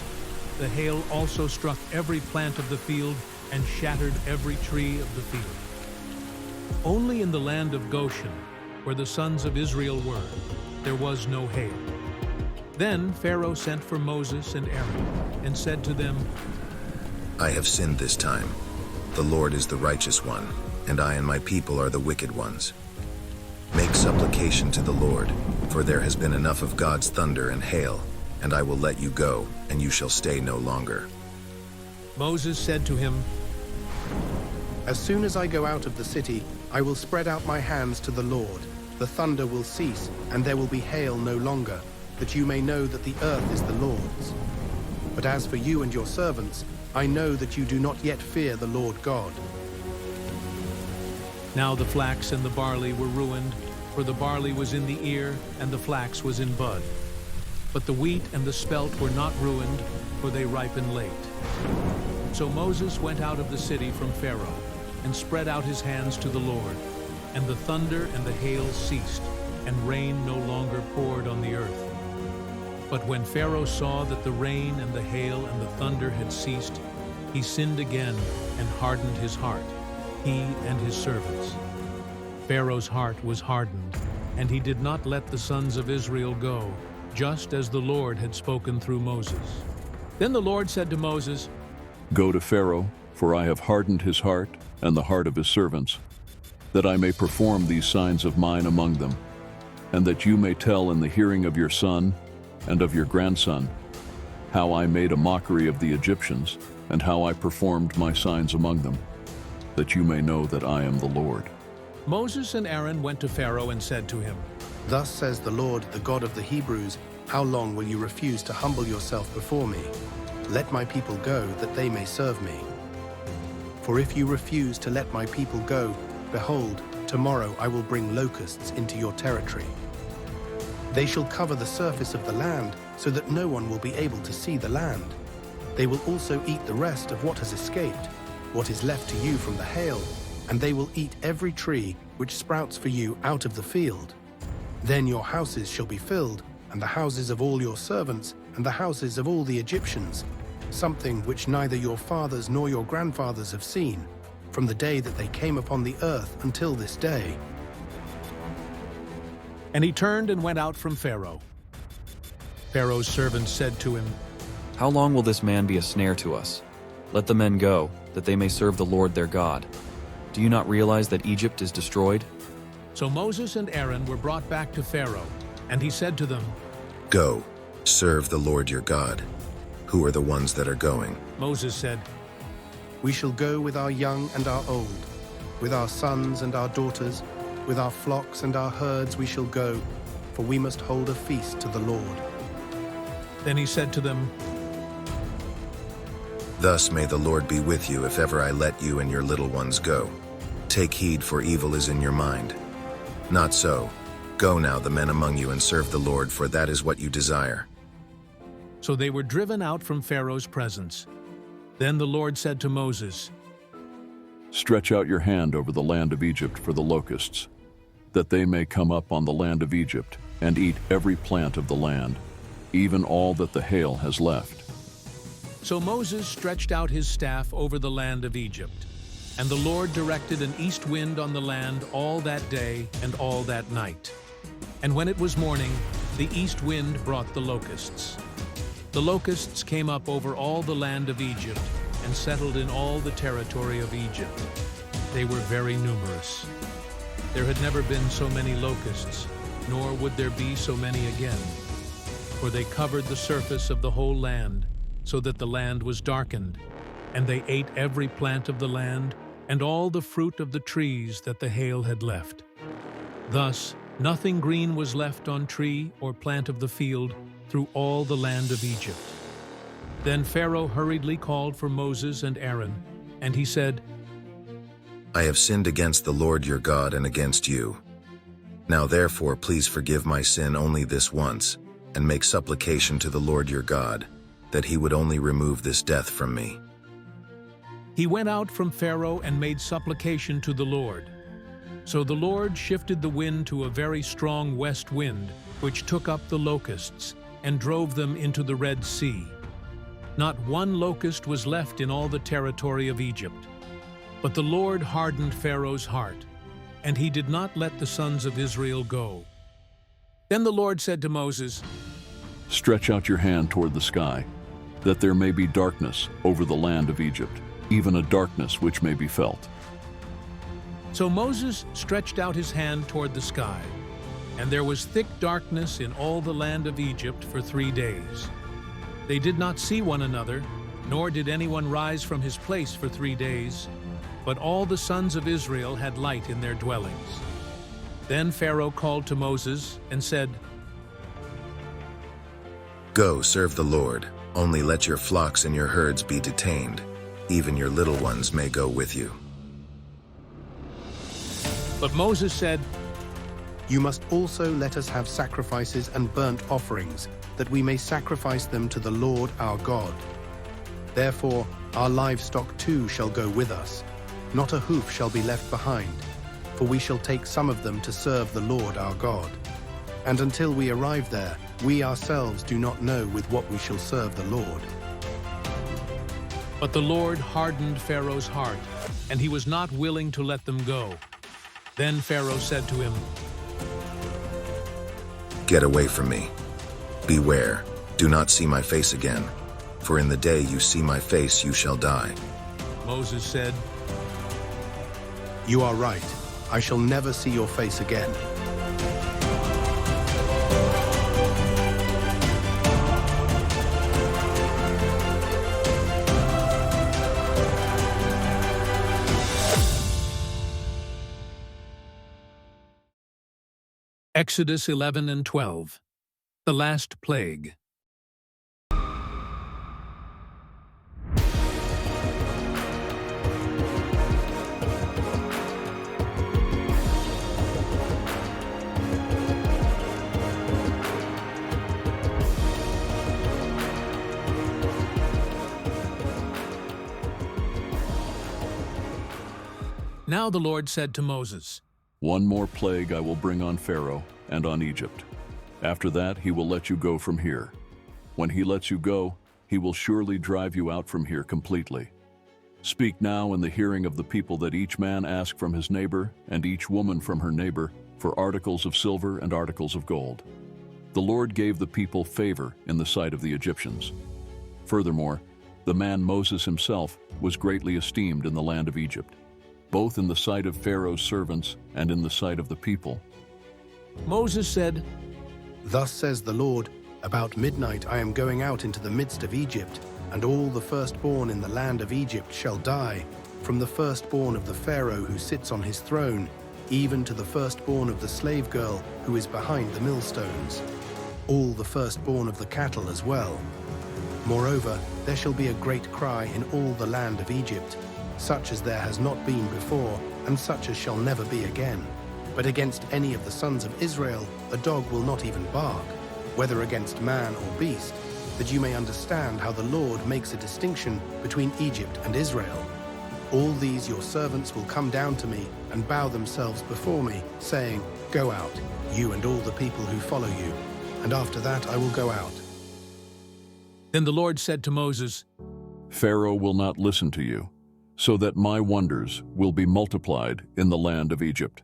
The hail also struck every plant of the field and shattered every tree of the field. Only in the land of Goshen, where the sons of Israel were, there was no hail. Then Pharaoh sent for Moses and Aaron and said to them, I have sinned this time. The Lord is the righteous one, and I and my people are the wicked ones. Make supplication to the Lord, for there has been enough of God's thunder and hail, and I will let you go, and you shall stay no longer. Moses said to him, As soon as I go out of the city, I will spread out my hands to the Lord. The thunder will cease, and there will be hail no longer, that you may know that the earth is the Lord's. But as for you and your servants, I know that you do not yet fear the Lord God. Now the flax and the barley were ruined, for the barley was in the ear, and the flax was in bud. But the wheat and the spelt were not ruined, for they ripen late. So Moses went out of the city from Pharaoh, and spread out his hands to the Lord, and the thunder and the hail ceased, and rain no longer poured on the earth. But when Pharaoh saw that the rain and the hail and the thunder had ceased, he sinned again and hardened his heart, he and his servants. Pharaoh's heart was hardened, and he did not let the sons of Israel go, just as the Lord had spoken through Moses. Then the Lord said to Moses, Go to Pharaoh, for I have hardened his heart and the heart of his servants, that I may perform these signs of mine among them, and that you may tell in the hearing of your son and of your grandson how I made a mockery of the Egyptians, and how I performed my signs among them, that you may know that I am the Lord. Moses and Aaron went to Pharaoh and said to him, Thus says the Lord, the God of the Hebrews, how long will you refuse to humble yourself before me? Let my people go, that they may serve me. For if you refuse to let my people go, behold, tomorrow I will bring locusts into your territory. They shall cover the surface of the land, so that no one will be able to see the land. They will also eat the rest of what has escaped, what is left to you from the hail, and they will eat every tree which sprouts for you out of the field. Then your houses shall be filled, and the houses of all your servants, and the houses of all the Egyptians, something which neither your fathers nor your grandfathers have seen, from the day that they came upon the earth until this day. And he turned and went out from Pharaoh. Pharaoh's servants said to him, How long will this man be a snare to us? Let the men go, that they may serve the Lord their God. Do you not realize that Egypt is destroyed? So Moses and Aaron were brought back to Pharaoh, and he said to them, Go, serve the Lord your God. Who are the ones that are going? Moses said, We shall go with our young and our old, with our sons and our daughters, With our flocks and our herds we shall go, for we must hold a feast to the Lord." Then he said to them, Thus may the Lord be with you if ever I let you and your little ones go. Take heed, for evil is in your mind. Not so. Go now, the men among you, and serve the Lord, for that is what you desire. So they were driven out from Pharaoh's presence. Then the Lord said to Moses, Stretch out your hand over the land of Egypt for the locusts, that they may come up on the land of Egypt and eat every plant of the land, even all that the hail has left. So Moses stretched out his staff over the land of Egypt, and the Lord directed an east wind on the land all that day and all that night. And when it was morning, the east wind brought the locusts. The locusts came up over all the land of Egypt and settled in all the territory of Egypt. They were very numerous. There had never been so many locusts, nor would there be so many again. For they covered the surface of the whole land, so that the land was darkened, and they ate every plant of the land and all the fruit of the trees that the hail had left. Thus, nothing green was left on tree or plant of the field through all the land of Egypt. Then Pharaoh hurriedly called for Moses and Aaron, and he said, I have sinned against the Lord your God and against you. Now therefore please forgive my sin only this once, and make supplication to the Lord your God, that he would only remove this death from me. He went out from Pharaoh and made supplication to the Lord. So the Lord shifted the wind to a very strong west wind, which took up the locusts and drove them into the Red Sea. Not one locust was left in all the territory of Egypt. But the Lord hardened Pharaoh's heart, and he did not let the sons of Israel go. Then the Lord said to Moses, Stretch out your hand toward the sky, that there may be darkness over the land of Egypt, even a darkness which may be felt. So Moses stretched out his hand toward the sky, and there was thick darkness in all the land of Egypt for 3 days. They did not see one another, nor did anyone rise from his place for 3 days, but all the sons of Israel had light in their dwellings. Then Pharaoh called to Moses and said, Go, serve the Lord. Only let your flocks and your herds be detained. Even your little ones may go with you. But Moses said, You must also let us have sacrifices and burnt offerings, that we may sacrifice them to the Lord our God. Therefore, our livestock too shall go with us. Not a hoof shall be left behind, for we shall take some of them to serve the Lord our God. And until we arrive there, we ourselves do not know with what we shall serve the Lord. But the Lord hardened Pharaoh's heart, and he was not willing to let them go. Then Pharaoh said to him, Get away from me. Beware, do not see my face again, for in the day you see my face you shall die. Moses said, You are right. I shall never see your face again. Exodus 11 and 12. The last plague. Now the Lord said to Moses, One more plague I will bring on Pharaoh and on Egypt. After that, he will let you go from here. When he lets you go, he will surely drive you out from here completely. Speak now in the hearing of the people that each man ask from his neighbor and each woman from her neighbor for articles of silver and articles of gold. The Lord gave the people favor in the sight of the Egyptians. Furthermore, the man Moses himself was greatly esteemed in the land of Egypt, both in the sight of Pharaoh's servants and in the sight of the people. Moses said, Thus says the Lord, about midnight I am going out into the midst of Egypt, and all the firstborn in the land of Egypt shall die, from the firstborn of the Pharaoh who sits on his throne, even to the firstborn of the slave girl who is behind the millstones, all the firstborn of the cattle as well. Moreover, there shall be a great cry in all the land of Egypt, such as there has not been before, and such as shall never be again. But against any of the sons of Israel a dog will not even bark, whether against man or beast, that you may understand how the Lord makes a distinction between Egypt and Israel. All these your servants will come down to me and bow themselves before me, saying, Go out, you and all the people who follow you, and after that I will go out. Then the Lord said to Moses, Pharaoh will not listen to you, so that my wonders will be multiplied in the land of Egypt.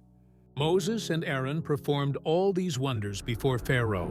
Moses and Aaron performed all these wonders before Pharaoh.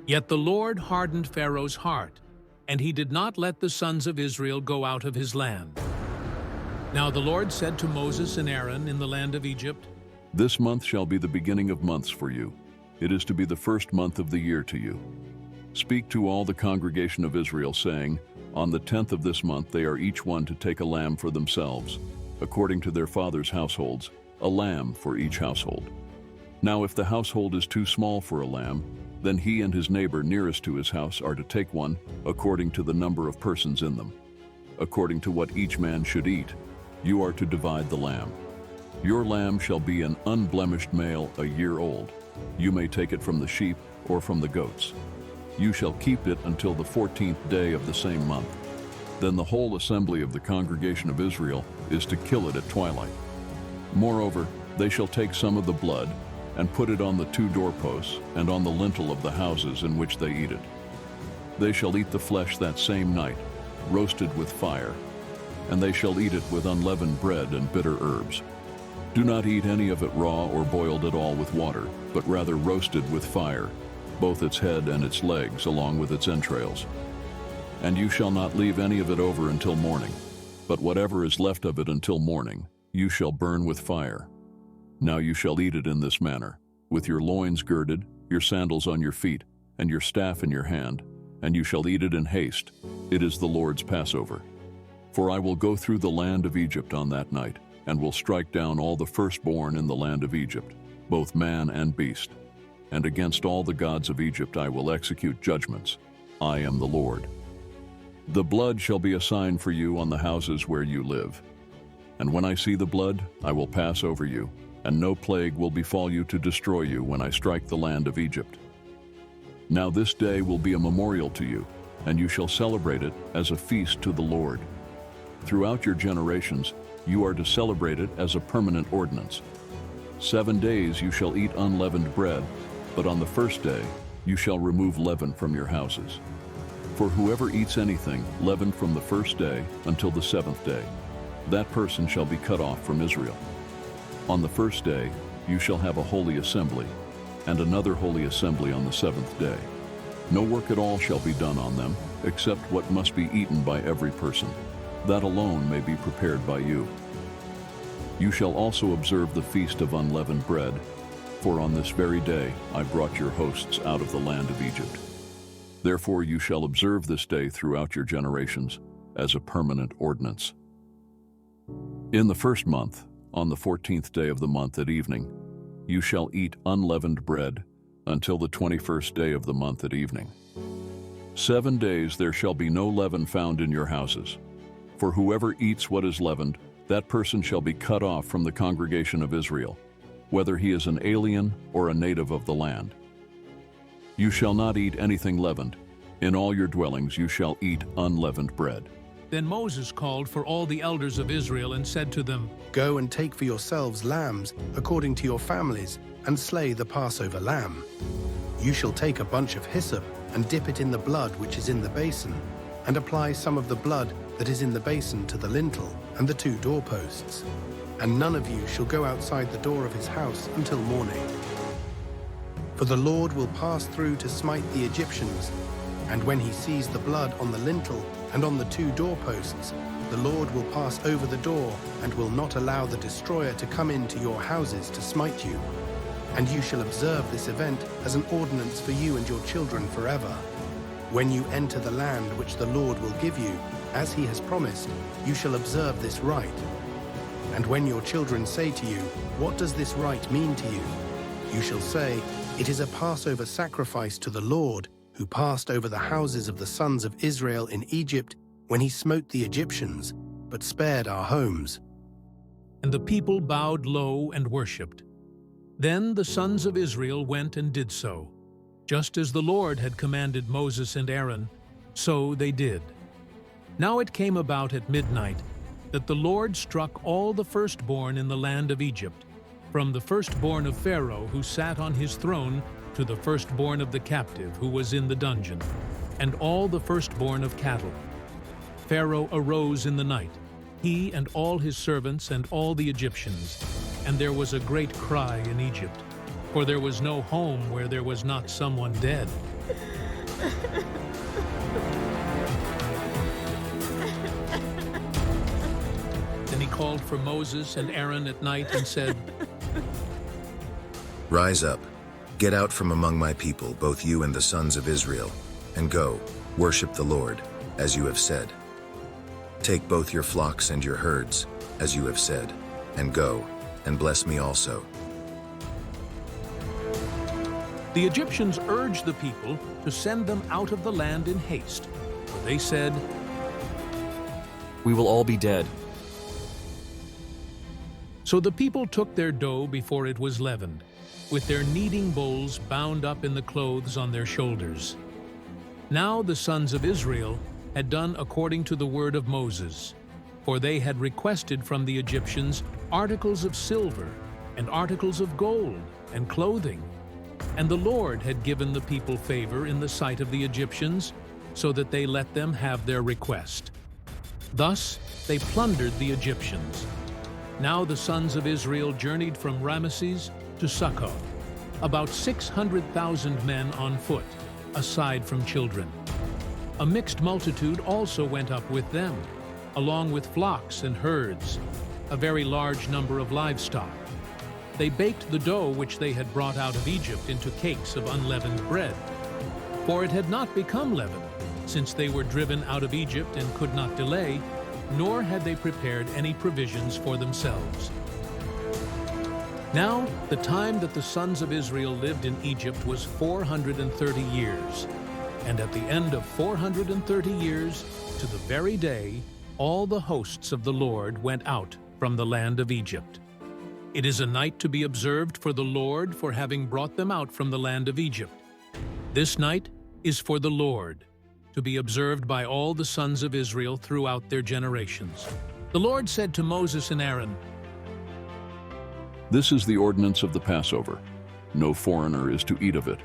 Yet the Lord hardened Pharaoh's heart, and he did not let the sons of Israel go out of his land. Now the Lord said to Moses and Aaron in the land of Egypt, This month shall be the beginning of months for you. It is to be the first month of the year to you. Speak to all the congregation of Israel, saying, On the 10th of this month they are each one to take a lamb for themselves, according to their fathers' households, a lamb for each household. Now if the household is too small for a lamb, then he and his neighbor nearest to his house are to take one, according to the number of persons in them. According to what each man should eat, you are to divide the lamb. Your lamb shall be an unblemished male, a year old. You may take it from the sheep or from the goats. You shall keep it until the 14th day of the same month. Then the whole assembly of the congregation of Israel is to kill it at twilight. Moreover, they shall take some of the blood and put it on the 2 doorposts and on the lintel of the houses in which they eat it. They shall eat the flesh that same night, roasted with fire, and they shall eat it with unleavened bread and bitter herbs. Do not eat any of it raw or boiled at all with water, but rather roasted with fire, both its head and its legs, along with its entrails. And you shall not leave any of it over until morning, but whatever is left of it until morning, you shall burn with fire. Now you shall eat it in this manner, with your loins girded, your sandals on your feet, and your staff in your hand, and you shall eat it in haste. It is the Lord's Passover. For I will go through the land of Egypt on that night, and will strike down all the firstborn in the land of Egypt, both man and beast. And against all the gods of Egypt I will execute judgments. I am the Lord. The blood shall be a sign for you on the houses where you live. And when I see the blood, I will pass over you, and no plague will befall you to destroy you when I strike the land of Egypt. Now this day will be a memorial to you, and you shall celebrate it as a feast to the Lord. Throughout your generations, you are to celebrate it as a permanent ordinance. 7 days you shall eat unleavened bread, but on the first day you shall remove leaven from your houses. For whoever eats anything leavened from the first day until the 7th day, that person shall be cut off from Israel. On the first day you shall have a holy assembly, and another holy assembly on the 7th day. No work at all shall be done on them, except what must be eaten by every person. That alone may be prepared by you. You shall also observe the feast of unleavened bread, for on this very day I brought your hosts out of the land of Egypt. Therefore you shall observe this day throughout your generations as a permanent ordinance. In the first month, on the 14th day of the month at evening, you shall eat unleavened bread until the 21st day of the month at evening. 7 days there shall be no leaven found in your houses. For whoever eats what is leavened, that person shall be cut off from the congregation of Israel, whether he is an alien or a native of the land. You shall not eat anything leavened. In all your dwellings you shall eat unleavened bread. Then Moses called for all the elders of Israel and said to them, Go and take for yourselves lambs according to your families, and slay the Passover lamb. You shall take a bunch of hyssop and dip it in the blood which is in the basin, and apply some of the blood that is in the basin to the lintel and the 2 doorposts. And none of you shall go outside the door of his house until morning. For the Lord will pass through to smite the Egyptians, and when he sees the blood on the lintel and on the 2 doorposts, the Lord will pass over the door and will not allow the destroyer to come into your houses to smite you. And you shall observe this event as an ordinance for you and your children forever. When you enter the land which the Lord will give you, as he has promised, you shall observe this rite. And when your children say to you, What does this rite mean to you? You shall say, It is a Passover sacrifice to the Lord, who passed over the houses of the sons of Israel in Egypt when he smote the Egyptians, but spared our homes. And the people bowed low and worshipped. Then the sons of Israel went and did so. Just as the Lord had commanded Moses and Aaron, so they did. Now it came about at midnight that the Lord struck all the firstborn in the land of Egypt, from the firstborn of Pharaoh who sat on his throne to the firstborn of the captive who was in the dungeon, and all the firstborn of cattle. Pharaoh arose in the night, he and all his servants and all the Egyptians, and there was a great cry in Egypt, for there was no home where there was not someone dead. Then he called for Moses and Aaron at night and said, Rise up, get out from among my people, both you and the sons of Israel, and go, worship the Lord, as you have said. Take both your flocks and your herds, as you have said, and go, and bless me also. The Egyptians urged the people to send them out of the land in haste, for they said, We will all be dead. So the people took their dough before it was leavened, with their kneading bowls bound up in the clothes on their shoulders. Now the sons of Israel had done according to the word of Moses, for they had requested from the Egyptians articles of silver and articles of gold and clothing. And the Lord had given the people favor in the sight of the Egyptians, so that they let them have their request. Thus they plundered the Egyptians. Now the sons of Israel journeyed from Ramesses to Succoth, about 600,000 men on foot, aside from children. A mixed multitude also went up with them, along with flocks and herds, a very large number of livestock. They baked the dough which they had brought out of Egypt into cakes of unleavened bread. For it had not become leavened, since they were driven out of Egypt and could not delay, nor had they prepared any provisions for themselves. Now, the time that the sons of Israel lived in Egypt was 430 years. And at the end of 430 years, to the very day, all the hosts of the Lord went out from the land of Egypt. It is a night to be observed for the Lord for having brought them out from the land of Egypt. This night is for the Lord, to be observed by all the sons of Israel throughout their generations. The Lord said to Moses and Aaron, This is the ordinance of the Passover. No foreigner is to eat of it,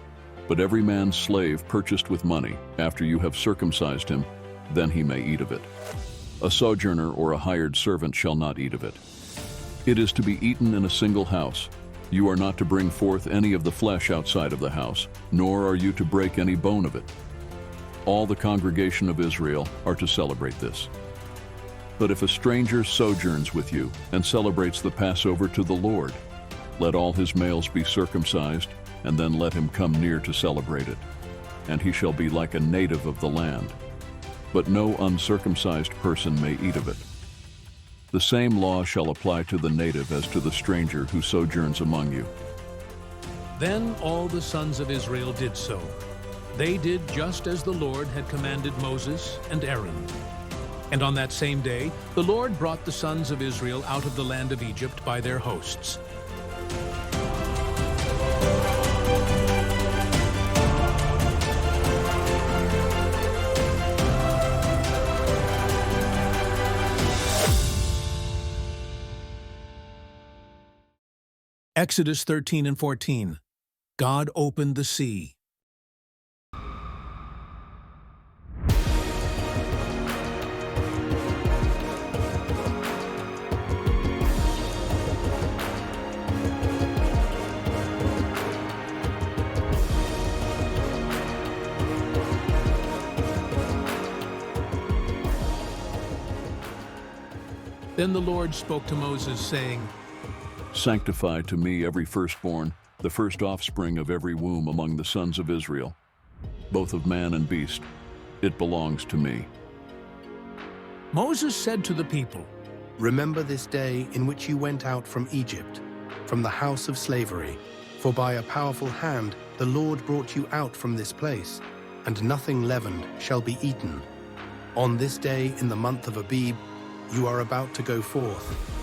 but every man's slave purchased with money, after you have circumcised him, then he may eat of it. A sojourner or a hired servant shall not eat of it. It is to be eaten in a single house. You are not to bring forth any of the flesh outside of the house, nor are you to break any bone of it. All the congregation of Israel are to celebrate this. But if a stranger sojourns with you and celebrates the Passover to the Lord, let all his males be circumcised, and then let him come near to celebrate it. And he shall be like a native of the land. But no uncircumcised person may eat of it. The same law shall apply to the native as to the stranger who sojourns among you. Then all the sons of Israel did so. They did just as the Lord had commanded Moses and Aaron. And on that same day, the Lord brought the sons of Israel out of the land of Egypt by their hosts. Exodus 13 and 14. God opened the sea. Then the Lord spoke to Moses, saying, Sanctify to me every firstborn, the first offspring of every womb among the sons of Israel, both of man and beast. It belongs to me. Moses said to the people, Remember this day in which you went out from Egypt, from the house of slavery. For by a powerful hand the Lord brought you out from this place, and nothing leavened shall be eaten. On this day in the month of Abib, you are about to go forth.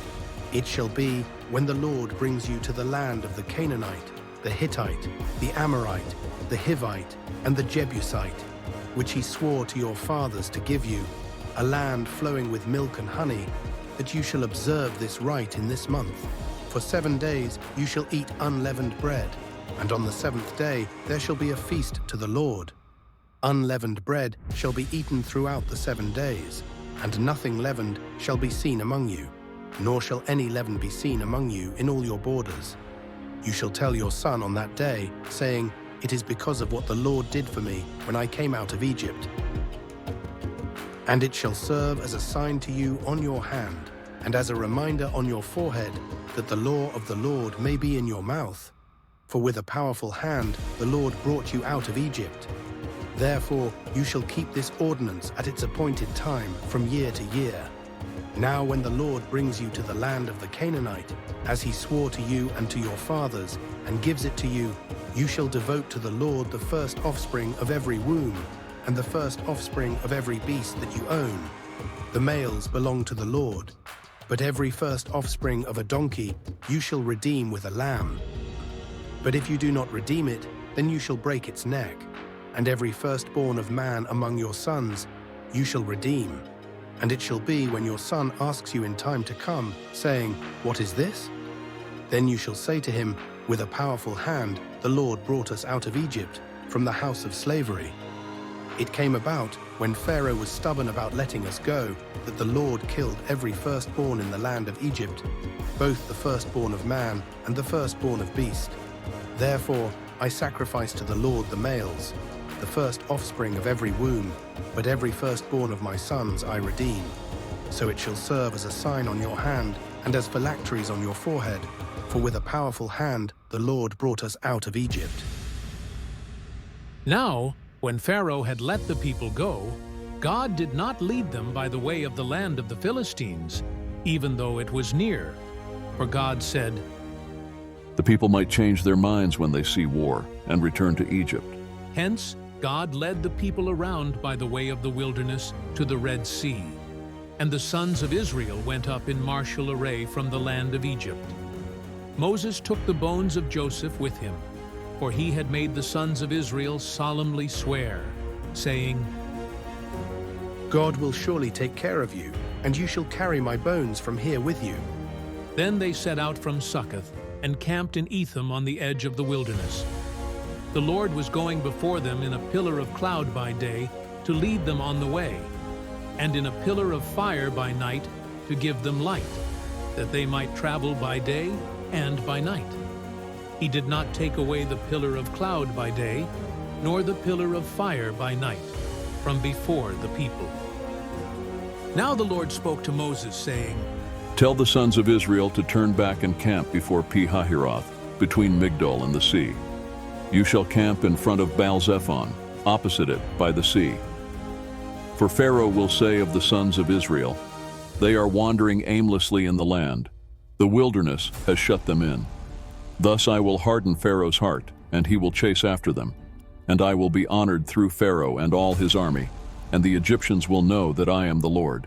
It shall be, when the Lord brings you to the land of the Canaanite, the Hittite, the Amorite, the Hivite, and the Jebusite, which he swore to your fathers to give you, a land flowing with milk and honey, that you shall observe this rite in this month. For 7 days you shall eat unleavened bread, and on the 7th day there shall be a feast to the Lord. Unleavened bread shall be eaten throughout the 7 days, and nothing leavened shall be seen among you, nor shall any leaven be seen among you in all your borders. You shall tell your son on that day, saying, It is because of what the Lord did for me when I came out of Egypt. And it shall serve as a sign to you on your hand, and as a reminder on your forehead, that the law of the Lord may be in your mouth. For with a powerful hand the Lord brought you out of Egypt. Therefore you shall keep this ordinance at its appointed time from year to year. Now when the Lord brings you to the land of the Canaanite, as he swore to you and to your fathers, and gives it to you, you shall devote to the Lord the first offspring of every womb, and the first offspring of every beast that you own. The males belong to the Lord, but every first offspring of a donkey you shall redeem with a lamb. But if you do not redeem it, then you shall break its neck. And every firstborn of man among your sons you shall redeem. And it shall be when your son asks you in time to come, saying, What is this? Then you shall say to him, With a powerful hand the Lord brought us out of Egypt, from the house of slavery. It came about, when Pharaoh was stubborn about letting us go, that the Lord killed every firstborn in the land of Egypt, both the firstborn of man and the firstborn of beast. Therefore I sacrifice to the Lord the males, the first offspring of every womb, but every firstborn of my sons I redeem. So it shall serve as a sign on your hand, and as phylacteries on your forehead, for with a powerful hand the Lord brought us out of Egypt. Now, when Pharaoh had let the people go, God did not lead them by the way of the land of the Philistines, even though it was near. For God said, The people might change their minds when they see war and return to Egypt. Hence, God led the people around by the way of the wilderness to the Red Sea. And the sons of Israel went up in martial array from the land of Egypt. Moses took the bones of Joseph with him, for he had made the sons of Israel solemnly swear, saying, God will surely take care of you, and you shall carry my bones from here with you. Then they set out from Succoth and camped in Etham on the edge of the wilderness. The Lord was going before them in a pillar of cloud by day to lead them on the way, and in a pillar of fire by night to give them light, that they might travel by day and by night. He did not take away the pillar of cloud by day, nor the pillar of fire by night, from before the people. Now the Lord spoke to Moses, saying, Tell the sons of Israel to turn back and camp before Pi-hahiroth, between Migdol and the sea. You shall camp in front of Baal-zephon, opposite it, by the sea. For Pharaoh will say of the sons of Israel, They are wandering aimlessly in the land. The wilderness has shut them in. Thus I will harden Pharaoh's heart, and he will chase after them. And I will be honored through Pharaoh and all his army, and the Egyptians will know that I am the Lord.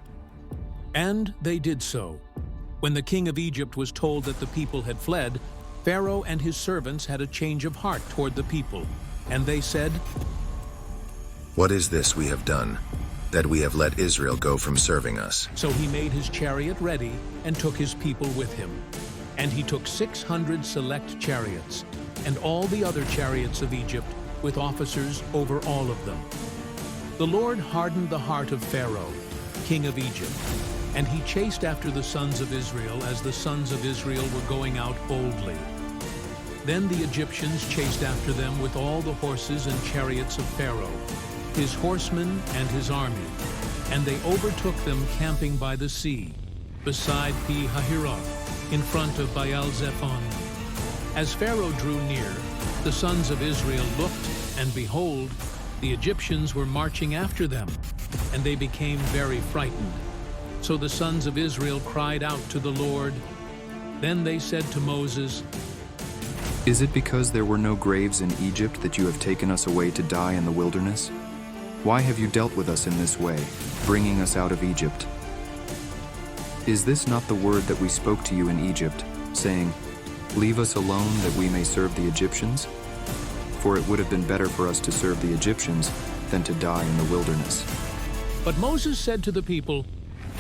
And they did so. When the king of Egypt was told that the people had fled, Pharaoh and his servants had a change of heart toward the people, and they said, What is this we have done, that we have let Israel go from serving us? So he made his chariot ready and took his people with him. And he took 600 select chariots, and all the other chariots of Egypt, with officers over all of them. The Lord hardened the heart of Pharaoh, king of Egypt, and he chased after the sons of Israel as the sons of Israel were going out boldly. Then the Egyptians chased after them with all the horses and chariots of Pharaoh, his horsemen and his army, and they overtook them camping by the sea, beside Pi-hahiroth, in front of Baal-zephon. As Pharaoh drew near, the sons of Israel looked, and behold, the Egyptians were marching after them, and they became very frightened. So the sons of Israel cried out to the Lord. Then they said to Moses, "Is it because there were no graves in Egypt that you have taken us away to die in the wilderness? Why have you dealt with us in this way, bringing us out of Egypt? Is this not the word that we spoke to you in Egypt, saying, 'Leave us alone that we may serve the Egyptians'? For it would have been better for us to serve the Egyptians than to die in the wilderness." But Moses said to the people,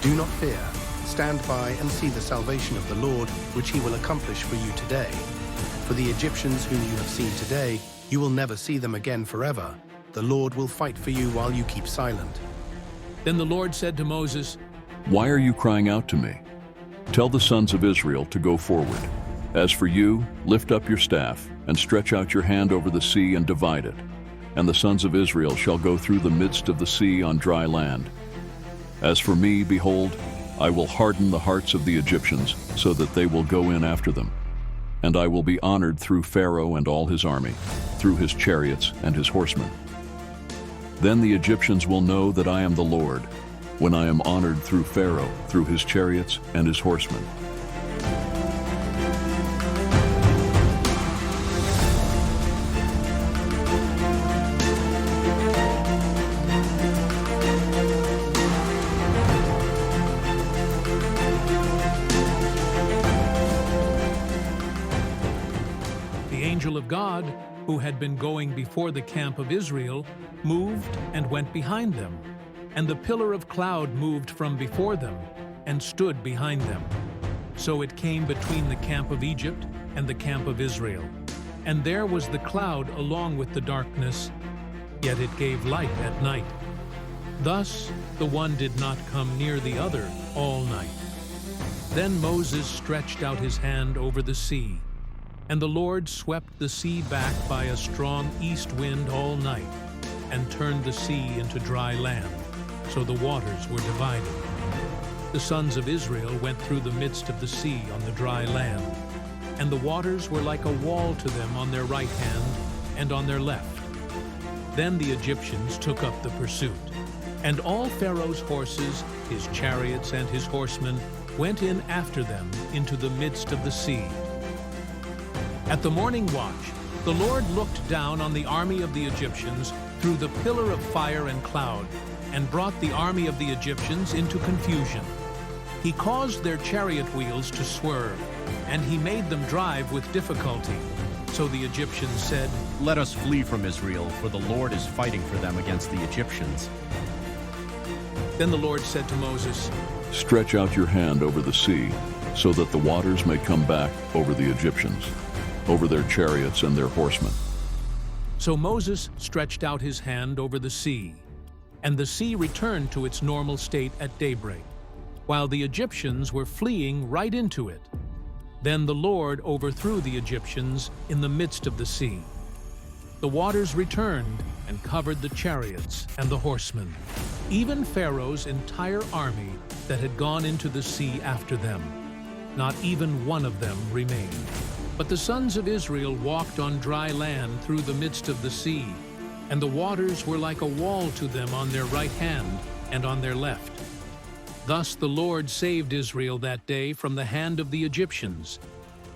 "Do not fear. Stand by and see the salvation of the Lord, which he will accomplish for you today. For the Egyptians whom you have seen today, you will never see them again forever. The Lord will fight for you while you keep silent." Then the Lord said to Moses, "Why are you crying out to me? Tell the sons of Israel to go forward. As for you, lift up your staff and stretch out your hand over the sea and divide it. And the sons of Israel shall go through the midst of the sea on dry land. As for me, behold, I will harden the hearts of the Egyptians so that they will go in after them. And I will be honored through Pharaoh and all his army, through his chariots and his horsemen. Then the Egyptians will know that I am the Lord, when I am honored through Pharaoh, through his chariots and his horsemen." The angel of God, who had been going before the camp of Israel, moved and went behind them, and the pillar of cloud moved from before them and stood behind them. So it came between the camp of Egypt and the camp of Israel. And there was the cloud along with the darkness, yet it gave light at night. Thus the one did not come near the other all night. Then Moses stretched out his hand over the sea, and the Lord swept the sea back by a strong east wind all night, and turned the sea into dry land, so the waters were divided. The sons of Israel went through the midst of the sea on the dry land, and the waters were like a wall to them on their right hand and on their left. Then the Egyptians took up the pursuit, and all Pharaoh's horses, his chariots, and his horsemen went in after them into the midst of the sea. At the morning watch, the Lord looked down on the army of the Egyptians through the pillar of fire and cloud, and brought the army of the Egyptians into confusion. He caused their chariot wheels to swerve, and he made them drive with difficulty. So the Egyptians said, "Let us flee from Israel, for the Lord is fighting for them against the Egyptians." Then the Lord said to Moses, "Stretch out your hand over the sea, so that the waters may come back over the Egyptians, over their chariots and their horsemen." So Moses stretched out his hand over the sea, and the sea returned to its normal state at daybreak, while the Egyptians were fleeing right into it. Then the Lord overthrew the Egyptians in the midst of the sea. The waters returned and covered the chariots and the horsemen, even Pharaoh's entire army that had gone into the sea after them. Not even one of them remained. But the sons of Israel walked on dry land through the midst of the sea, and the waters were like a wall to them on their right hand and on their left. Thus the Lord saved Israel that day from the hand of the Egyptians,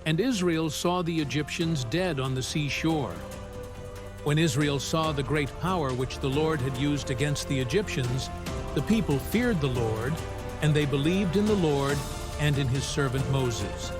and Israel saw the Egyptians dead on the seashore. When Israel saw the great power which the Lord had used against the Egyptians, the people feared the Lord, and they believed in the Lord and in his servant Moses.